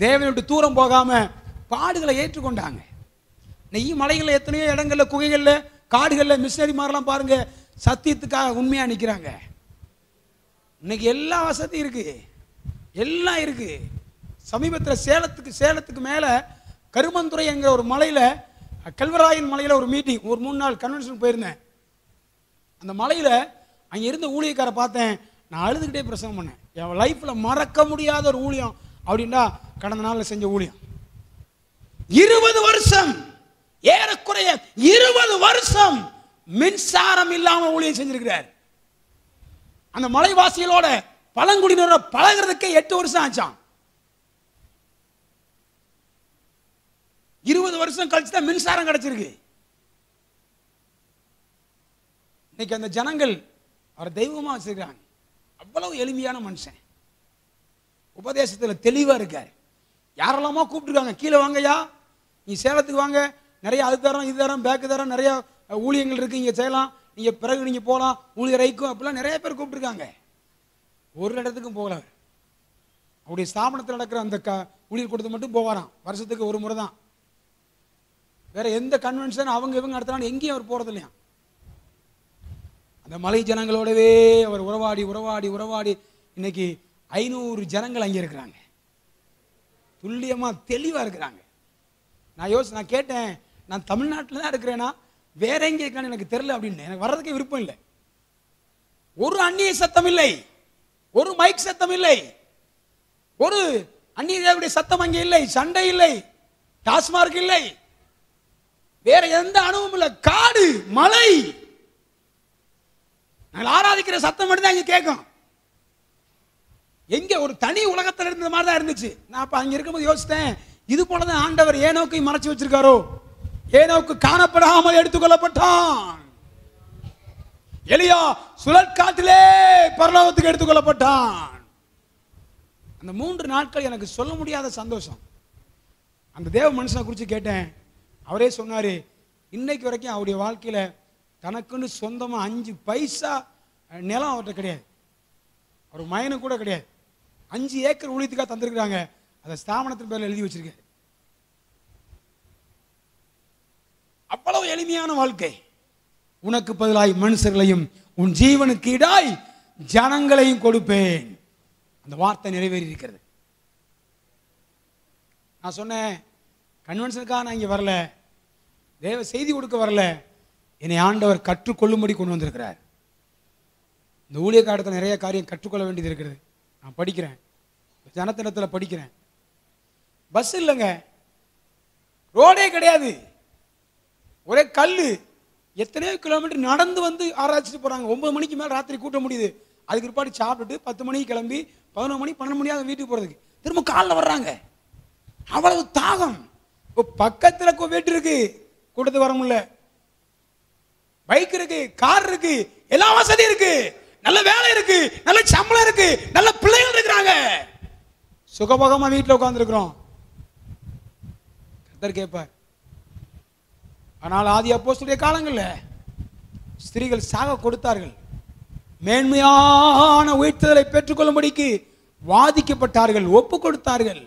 தேவனை விட்டு தூரம் போகாம பாடுகளை ஏற்றுக்கொண்டாங்க. நெய் மலைகள்ல, எத்தனையோ இடங்கள்ல, குகைகள்ல, காடுகள்ல மிஷனரி மாதிரிலாம் பாருங்க, சத்தியத்துக்காக உண்மையா நிற்கிறாங்க. இன்னைக்கு எல்லா வசதியும் இருக்கு, எல்லாம் இருக்கு. சமீபத்தில் சேலத்துக்கு மேல கருமந்துறை என்கிற ஒரு மலையில, கல்வராயன் மலையில ஒரு மீட்டிங், ஒரு 3 நாள் கன்வென்ஷன் போயிருந்தேன். அந்த மலையில அங்க இருந்த ஊழியக்காரை பார்த்தேன், நான் அழுதுகிட்டே பிரசங்கம் பண்ணேன். என் லைஃப்ல மறக்க முடியாத ஒரு ஊழியம் அப்படின்னா கடந்த நாளில் செஞ்ச ஊழியம். 20 வருஷம், ஏறக்குறைய 20 வருஷம் மின்சாரம் இல்லாம ஊழியம் செஞ்சிருக்கிறார். அந்த மலைவாசிகளோட, பழங்குடியினரோட பழகிறதுக்கே 8 வருஷம் ஆச்சான். 20 வருஷம் கழிச்சு தான் மின்சாரம் கிடைச்சிருக்கு. இன்னைக்கு அந்த ஜனங்கள் அவரை தெய்வமா வச்சிருக்காங்க. அவ்வளவு எளிமையான மனுஷன், உபதேசத்தில் தெளிவா இருக்கார். யாரெல்லாமா கூப்பிட்டுருக்காங்க, கீழே வாங்கய்யா, நீ சேலத்துக்கு வாங்க, நிறைய அது தரோம் இது தரோம் பேக்கு தரோம், நிறைய ஊழியங்கள் இருக்கு, இங்கே செய்யலாம், நீங்க பிறகு நீங்க போகலாம், ஊழியர் ஐக்கும் அப்படிலாம் நிறைய பேர் கூப்பிட்டுருக்காங்க. ஒரு இடத்துக்கும் போகல. அவருடைய ஸ்தாபனத்தில் நடக்கிற அந்த ஊழியர் கொடுத்து மட்டும் போவாராம், வருஷத்துக்கு ஒரு முறை தான். வேற எந்த கன்வென்ஷன் அவங்க இவங்க நடத்தினாலும் எங்கேயும் அவர் போறது இல்லையா. அந்த மலை ஜனங்களோடவே அவர் உறவாடி உறவாடி உறவாடி இன்னைக்கு 500 ஜனங்கள் அங்கே இருக்கிறாங்க, துல்லியமா தெளிவா இருக்கிறாங்க. நான் கேட்டேன், நான் தமிழ்நாட்டில் தான் இருக்கிறேன்னா வேற எங்கே இருக்கிறான்னு எனக்கு தெரியல அப்படின்னு. எனக்கு வர்றதுக்கே விருப்பம் இல்லை. ஒரு அந்நிய சத்தம் இல்லை, ஒரு மைக் சத்தம் இல்லை, ஒரு அந்நிய சத்தம் அங்கே இல்லை, சண்டை இல்லை, டாஸ்மார்க் இல்லை, வேற எந்த அனுபவம் இல்லை. காடு மலை, நாங்கள் ஆராதிக்கிற சத்தம் மட்டும் தான் இங்க கேட்கும். எங்க ஒரு தனி உலகத்தில் இருந்த மாதிரி தான் இருந்துச்சு. நான் அப்ப அங்க இருக்கும்போது யோசித்தேன், இது போலதான் ஆண்டவர் ஏனோக்கை மறைச்சு வச்சிருக்காரோ. ஏனோக்கு காணப்படாமல் எடுத்துக்கொள்ளப்பட்டான், எலியா சுழற்காட்டிலே பரலோகத்துக்கு எடுத்துக்கொள்ளப்பட்டான். அந்த 3 நாட்கள் எனக்கு சொல்ல முடியாத சந்தோஷம். அந்த தேவ மனுஷனை குறித்து கேட்டேன். அவரே சொன்னாரு, இன்னைக்கு வரைக்கும் அவருடைய வாழ்க்கையில தனக்குன்னு சொந்தமா 5 பைசா நிலம் அவர்கிட்ட கிடையாது, அவர் மயனும் கூட கிடையாது. 5 ஏக்கர் ஊழியத்துக்காக தந்திருக்கிறாங்க, அதை ஸ்தாபனத்தின் பேர்ல எழுதி வச்சிருக்காரு. அவ்வளவு எளிமையான வாழ்க்கை. உனக்கு பதிலாய் மனுஷர்களையும் உன் ஜீவனுக்கு ஈடாய் ஜனங்களையும் கொடுப்பேன். அந்த வார்த்தை நிறைவேறி இருக்கிறது. நான் சொன்னேன், கன்வென்ஷனுக்காக நான் இங்கே வரல, தேவ செய்தி கொடுக்க வரல, என்னை ஆண்டவர் கற்றுக்கொள்ளும்படி கொண்டு வந்திருக்கிறார். இந்த ஊழிய காலத்தில் நிறைய காரியம் கற்றுக்கொள்ள வேண்டியது இருக்கிறது. நான் படிக்கிறேன், ஜனத்தினத்தில் படிக்கிறேன். பஸ் இல்லைங்க, ரோடே கிடையாது, ஒரே கல். எத்தனையோ கிலோமீட்டர் நடந்து வந்து ஆராய்ச்சிட்டு போறாங்க. 9 மணிக்கு மேலே ராத்திரி கூட்ட முடியுது. அதுக்கு பிற்பாடு சாப்பிட்டுட்டு 10 மணிக்கு கிளம்பி 11 மணி 12 மணியாக வீட்டுக்கு போறதுக்கு திரும்ப காலில் வர்றாங்க. அவ்வளவு தாகம். இப்போ பக்கத்தில் வீட்டு இருக்கு, கூட்டத்துக்கு வர முடியல. பைக் இருக்கு, கார் இருக்கு, எல்லா வசதி இருக்கு, நல்ல வேலை இருக்கு, நல்ல சம்பளம் இருக்கு, நல்ல பிள்ளைகள் இருக்கிறாங்க, சுகபோகமா வீட்டில் உட்கார்ந்து இருக்கிறோம். கர்த்தர் கேட்பார். ஆனால் ஆதி அப்போஸ்தலருடைய காலங்களில் ஸ்திரீகள் சாக கொடுத்தார்கள், மேன்மையான உயிர்த்தலை பெற்றுக்கொள்ளும்படிக்கு வாதிக்கப்பட்டார்கள், ஒப்பு கொடுத்தார்கள்,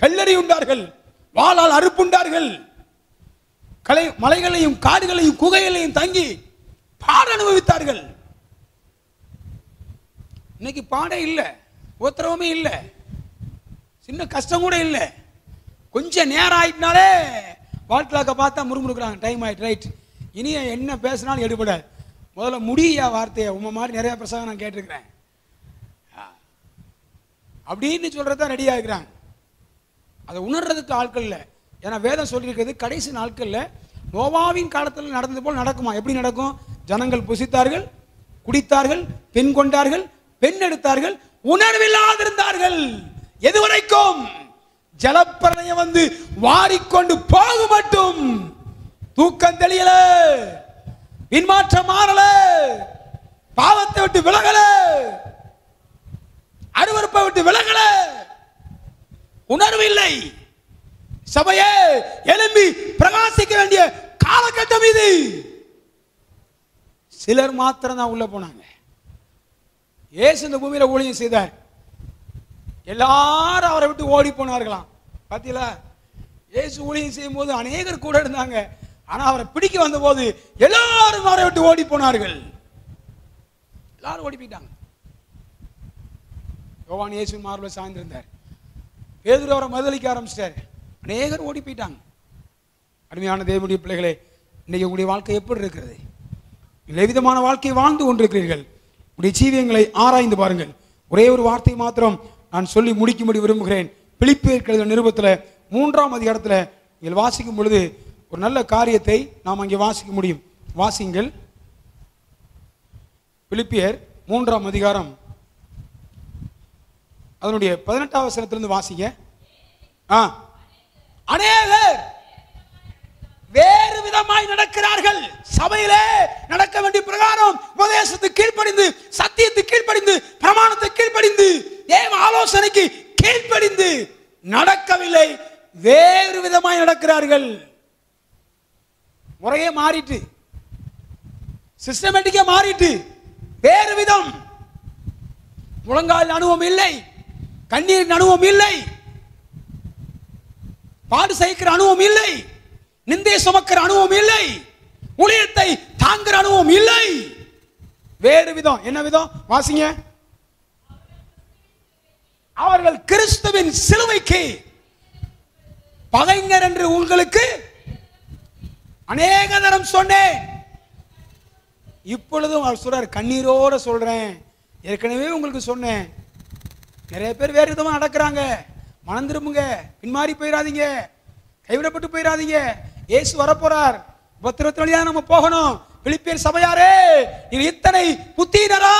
கல்லறி உண்டார்கள், வாளால் அறுப்புண்டார்கள், மலைகளையும் காடுகளையும் குகைகளையும் தங்கி பாட அனுபவித்தார்கள். இன்னைக்கு பாடே இல்லை, உத்தரவுமே இல்லை, சின்ன கஷ்டம் கூட இல்லை. கொஞ்சம் நேரம் ஆயிட்டுனாலே வாழ்க்கையாக பார்த்தா முறுமுறுக்குறாங்க, டைம் ஆயிட்டு, ரைட், இனி என்ன பேசினாலும் எடுபடாது, முதல்ல முடியா வார்த்தையை. உங்க மாதிரி நிறைய பிரசங்கம் நான் கேட்டிருக்கிறேன் அப்படின்னு சொல்றதான் ரெடியா இருக்கிறாங்க. அதை உணர்றதுக்கு ஆட்கள் இல்லை. ஏன்னா வேதம் சொல்லியிருக்கிறது, கடைசி நாட்கள்ல நோவாவின் காலத்தில் நடந்தது போல் நடக்குமா? எப்படி நடக்கும்? ஜனங்கள் புசித்தார்கள், குடித்தார்கள், பெண் கொண்டார்கள், பெண் எடுத்தார்கள், உணர்வில்லாதிருந்தார்கள். எதுவரைக்கும்? ஜலப்பிரளயம் வந்து வாரிக்கொண்டு போக மட்டும். தூக்கம் தெளியல, பின்மாற்றம் மாறல, பாவத்தை விட்டு விலகல, அருவருப்பை விட்டு விலகல, உணர்வு இல்லை. சபையே எழும்பி பிரகாசிக்க வேண்டிய காலகட்டம் இது. சிலர் மாத்திரம் தான் உள்ள போனாங்க. இயேசு இந்த பூமியில ஊழியம் செய்தார், எல்லாரும் அவரை விட்டு ஓடி போனார்களாம். பாத்தீங்களா? இயேசு ஊழியம் செய்யும் போது அநேகர் கூட இருந்தாங்க, ஆனா அவரை பிடிக்க வந்த போது எல்லாரும் அவரை விட்டு ஓடி போனார்கள். எல்லாரும் ஓடி போயிட்டாங்க. யோவான் இயேசு மார்புல சாய்ந்திருந்தார், பேதுரு அவரை மறுதலிக்க ஆரம்பிச்சிட்டார், அநேகர் ஓடி போயிட்டாங்க. அருமையான தேவனுடைய பிள்ளைகளே, இன்னைக்கு உங்களுடைய வாழ்க்கை எப்படி இருக்கிறது? எவ்விதமான வாழ்க்கை வாழ்ந்து கொண்டிருக்கிறீர்கள்? உங்களுடைய ஜீவியங்களை ஆராய்ந்து பாருங்கள். ஒரே ஒரு வார்த்தை மாத்திரம் நான் சொல்லி முடிக்கும்படி விரும்புகிறேன். பிலிப்பியர் எழுதின நிருபத்தில் 3ஆம் அதிகாரத்தில் நீங்கள் வாசிக்கும் பொழுது ஒரு நல்ல காரியத்தை நாம் அங்கே வாசிக்க முடியும். வாசிங்கள். பிலிப்பியர் 3ஆம் அதிகாரம் அதனுடைய 18ஆம் வசனத்திலிருந்து வாசிங்க. அநேகர் வேறு விதமாய் நடக்கிறார்கள், சபையிலே நடக்க வேண்டிய பிரகாரம் உபதேசத்துக்கு கீழ்ப்படிந்து, சத்தியத்துக்கு கீழ்ப்படிந்து, பிரமாணத்துக்கு கீழ்ப்படிந்து, தேவ ஆலோசனைக்கு கீழ்ப்படிந்து நடக்கவில்லை. வேறு விதமாய் நடக்கிறார்கள். முறையே மாறிட்டு, சிஸ்டமேட்டிக்கா மாறிட்டு, வேறு விதம். முழங்கால் அனுபவம் இல்லை, கண்ணீரின் அனுபவம் இல்லை, பாடு சகிக்கிற அனுபவம் இல்லை, நிந்தையை சுமக்கிற அனுபவம் இல்லை, ஊழியத்தை தாங்குற அனுபவம் இல்லை. வேறு விதம். என்ன விதம்? வாசிங்க. அவர்கள் கிறிஸ்துவின் சிலுவைக்கு பகைஞர் என்று உங்களுக்கு அநேக தரம் சொன்னேன். இப்பொழுதும் அவர் சொல்றார், கண்ணீரோட சொல்றேன். ஏற்கனவே உங்களுக்கு சொன்னேன். நிறைய பேர் வேறு விதமா நடக்கிறாங்க. மனம் திரும்புங்க, பின்மாறி போயிடாதீங்க, கைவிடப்பட்டு போயிடாதீங்க. இயேசு வரப்போறார். உபத்திரவத்தின் வழியா நம்ம போகணும். பிலிப்பியர் சபையாரே, நீங்க இத்தனை புத்தீனரா?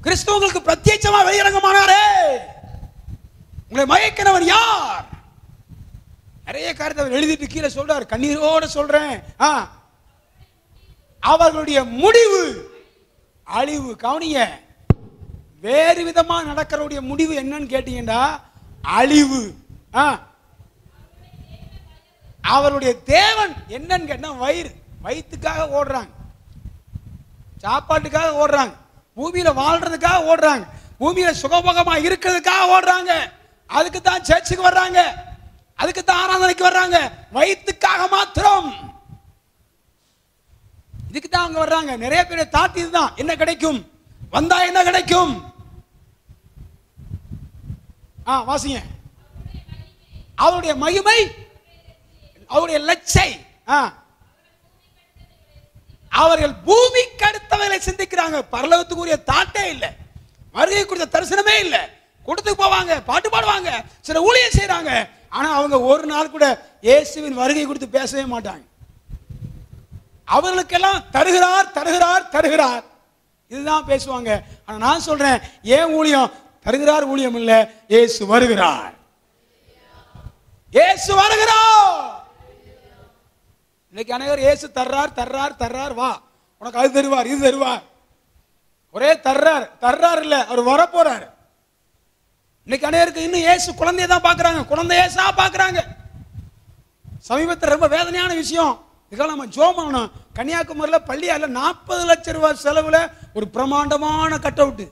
கிறிஸ்து உங்களுக்கு பிரத்யட்சமா வெளியரங்கமானாரே, உங்களை மயக்கினவர் யார்? நிறைய காரியத்தை எழுதிட்டு கீழே சொல்றார், கண்ணீரோட சொல்றேன். அவர்களுடைய முடிவு அழிவு. கவனிங்க, வேறு விதமா நடக்கிறவுடைய முடிவு என்னன்னு கேட்டீங்கன்னா அழிவு. அவருடைய தேவன் என்னன்னு கேட்டா வயிறு. வயிற்றுக்காக ஓடுறாங்க, சாப்பாட்டுக்காக ஓடுறாங்க, பூமியில வாழ்றதுக்காக ஓடுறாங்க, பூமியில சுகபோகமா இருக்கிறதுக்காக ஓடுறாங்க. அதுக்கு தான் சர்ச்சுக்கு வர்றாங்க, அதுக்கு தான் ஆராதனைக்கு வர்றாங்க. வயிற்றுக்காக மாத்திரம். இதுக்கு தான் அவங்க வர்றாங்க. நிறைய பேர் தாட் இதுதான், என்ன கிடைக்கும், வந்தா என்ன கிடைக்கும். வாசிங்க. அவருடைய மகிமை, அவருடைய லட்சை. அவர்கள் பூமிக்கு அடுத்தவர்களை சிந்திக்கிறாங்க. பரலோகத்துக்குரிய தாட்டே இல்லை, வருகை குறித்த தரிசனமே இல்லை. கூட்டத்துக்கு போவாங்க, பாட்டு பாடுவாங்க, சில ஊழியம் செய்யறாங்க. ஆனா அவங்க ஒரு நாள் கூட இயேசுவின் வருகை குறித்து பேசவே மாட்டாங்க. அவர்களுக்கெல்லாம் தருகிறார் தருகிறார் தருகிறார், இதுதான் பேசுவாங்க. ஆனா நான் சொல்றேன், ஏன் ஊழியம் தருகிறார் ஊழியம் இல்ல, இயேசு வருகிறார். இயேசு வருகிறார். இன்னைக்கு அநேகர் இயேசு தர்றார் தர்றார் தர்றார், வா உனக்கு அது தருவார் இது தருவார். ஒரே தர்றார் தர்றார் இல்ல, அவர் வர போறார். இன்னைக்கு அநேகருக்கு இன்னும் இயேசு குழந்தைய தான் பாக்குறாங்க, குழந்தை இயேசா பாக்குறாங்க. சமீபத்தில் ரொம்ப வேதனையான விஷயம், இதெல்லாம் நம்ம ஜோம் பண்ணணும். கன்னியாகுமரியில் பள்ளியால 40 லட்சம் ரூபாய் செலவுல ஒரு பிரமாண்டமான கட் அவுட்.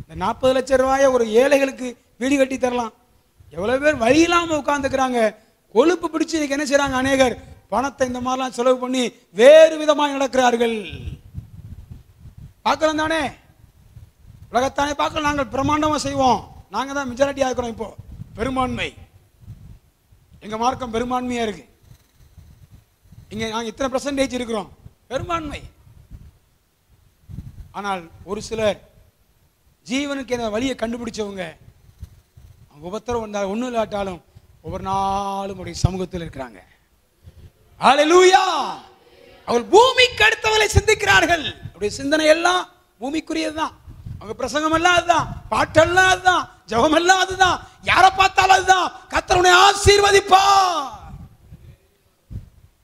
இந்த 40 லட்சம் ரூபாயை ஒரு ஏழைகளுக்கு வீடு கட்டி தரலாம். எவ்வளவு பேர் வழி இல்லாம உட்கார்ந்துக்கிறாங்க. கொழுப்பு பிடிச்சு என்ன செய்யறாங்க, அநேகர் பணத்தை இந்த மாதிரிலாம் செலவு பண்ணி வேறு விதமாக நடக்கிறார்கள். பார்க்கலாம் தானே, உலகத்தானே பார்க்கலாம். நாங்கள் பிரமாண்டமா செய்வோம், நாங்க தான் மெஜாரிட்டியா இருக்கிறோம். இப்போ பெரும்பான்மை, எங்க மார்க்கம் பெரும்பான்மையா இருக்கு. இங்க நாங்க இத்தனை % இருக்கிறோம், பெரும்பான்மை. ஆனால் ஒரு சிலர் ஜீவனுக்கு என்ன வழியை கண்டுபிடிச்சவங்க, அவங்க உபத்திரம் வந்தால் ஒன்றும் இல்லாட்டாலும் ஒவ்வொரு நாளும் உடைய சமூகத்தில் இருக்கிறாங்க. ஹல்லேலூயா. அவர்கள் பூமிக்கு அடுத்தவர்களை சிந்திக்கிறார்கள். அவருடைய சிந்தனை எல்லாம் பூமிக்குரியதுதான். அவங்க பிரசங்கம் எல்லாம் அதுதான், பாட்டெல்லாம் அதுதான், ஜெபம் எல்லாம் அதுதான், யாரை பார்த்தாலும் அதுதான். கர்த்தர் உன்னை ஆசீர்வதிப்பார்,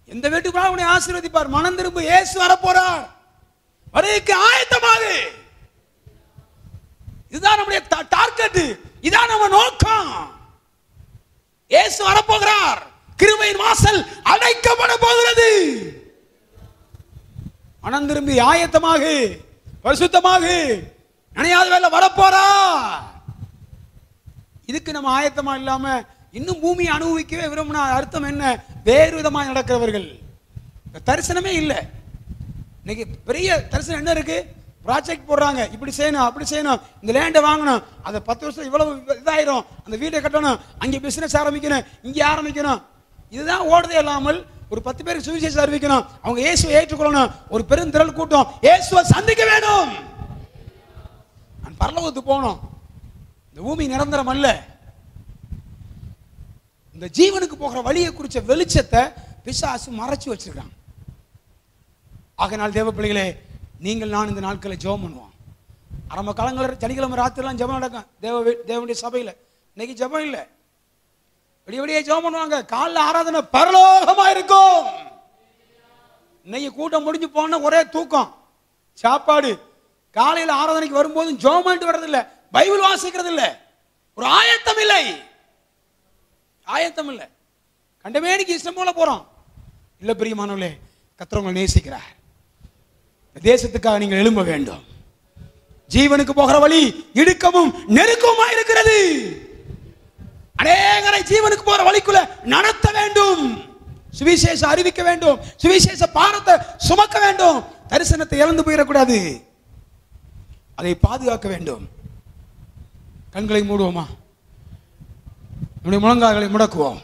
எந்த வீட்டுக்கு உன்னை ஆசீர்வதிப்பார். மனம் திரும்ப, இயேசு வரப்போறார், வருகைக்கு ஆயத்தமாகு. இதுதான் நம்முடைய டார்கெட், இதான் நம்ம நோக்கம். இயேசு வரப்போகிறார், கிருபையின் வாசல் அடைக்கப்பட போகிறது. மனம் திரும்பி ஆயத்தமாக, பரிசுத்தமாக, நினையாத வேலை வரப்போறா. இதுக்கு நம்ம ஆயத்தமா இல்லாம இன்னும் பூமியை அனுபவிக்கவே விரும்பினா அர்த்தம் என்ன? வேறு விதமாக நடக்கிறவர்கள். தரிசனமே இல்லை. இன்னைக்கு பெரிய தரிசனம் என்ன இருக்கு? ப்ராஜெக்ட் போடுறாங்க, இப்படி செய்யணும் அப்படி செய்யணும், இந்த லேண்டை வாங்கணும், அதை 10 வருஷம் இவ்வளவு இதாயிரும், அந்த வீட்டை கட்டணும், அங்கே பிசினஸ் ஆரம்பிக்கணும், இங்கே ஆரம்பிக்கணும். இதுதான் ஓடுதே இல்லாமல் ஒரு 10 பேருக்கு சுவிசேஷம் அறிவிக்கணும், அவங்க இயேசுவை ஏற்றுக்கொள்ளணும், ஒரு பெருந்திரள் கூட்டம் இயேசுவை சந்திக்க வேணும், நான் பரலோகத்துக்கு போகணும். இந்த பூமி நிரந்தரம் அல்ல. இந்த ஜீவனுக்கு போகிற வழியை குறித்த வெளிச்சத்தை பிசாசு மறைச்சு வச்சிருக்கான். ஆகையால் தேவ பிள்ளைகளே, நீங்கள் நான் இந்த நாட்களை ஜெபம் பண்ணுவோம். ஆரம்ப காலங்களில் சனிக்கிழமை ராத்திரிலாம் ஜெபம் நடக்கும் தேவனுடைய சபையில். இன்னைக்கு ஜெபம் இல்லை, விடிய விடிய ஜெபம் பண்ணுவாங்க. காலைல ஆராதனை பரலோகமா இருக்கும். இன்னைக்கு கூட்டம் முடிஞ்சு போன ஒரே தூக்கம், சாப்பாடு. காலையில் ஆராதனைக்கு வரும்போது ஜெபம் பண்ணிட்டு வர்றதில்லை, பைபிள் வாசிக்கிறது இல்லை, ஒரு ஆயத்தம் இல்லை, ஆயத்தம் இல்லை. கண்டமேனிக்கு இஷ்டம் போல போறோம். இல்ல பிரியமானவர்களே, கர்த்தர் உங்களை நேசிக்கிறார். தேசத்துக்காக நீங்கள் எழும்ப வேண்டும். ஜீவனுக்கு போகிற வழி இடுக்கமும் நெருக்கமா இருக்கிறது. அநேகரை ஜீவனுக்கு போகிற வழிக்குள்ள நடத்த வேண்டும். சுவிசேஷ அறிவிக்க வேண்டும், சுவிசேஷ பாரத்தை சுமக்க வேண்டும். தரிசனத்தை இழந்து போயிடக்கூடாது, அதை பாதுகாக்க வேண்டும். கண்களை மூடுவோமா, நம்முடைய முழங்கால்களை முடக்குவோம்.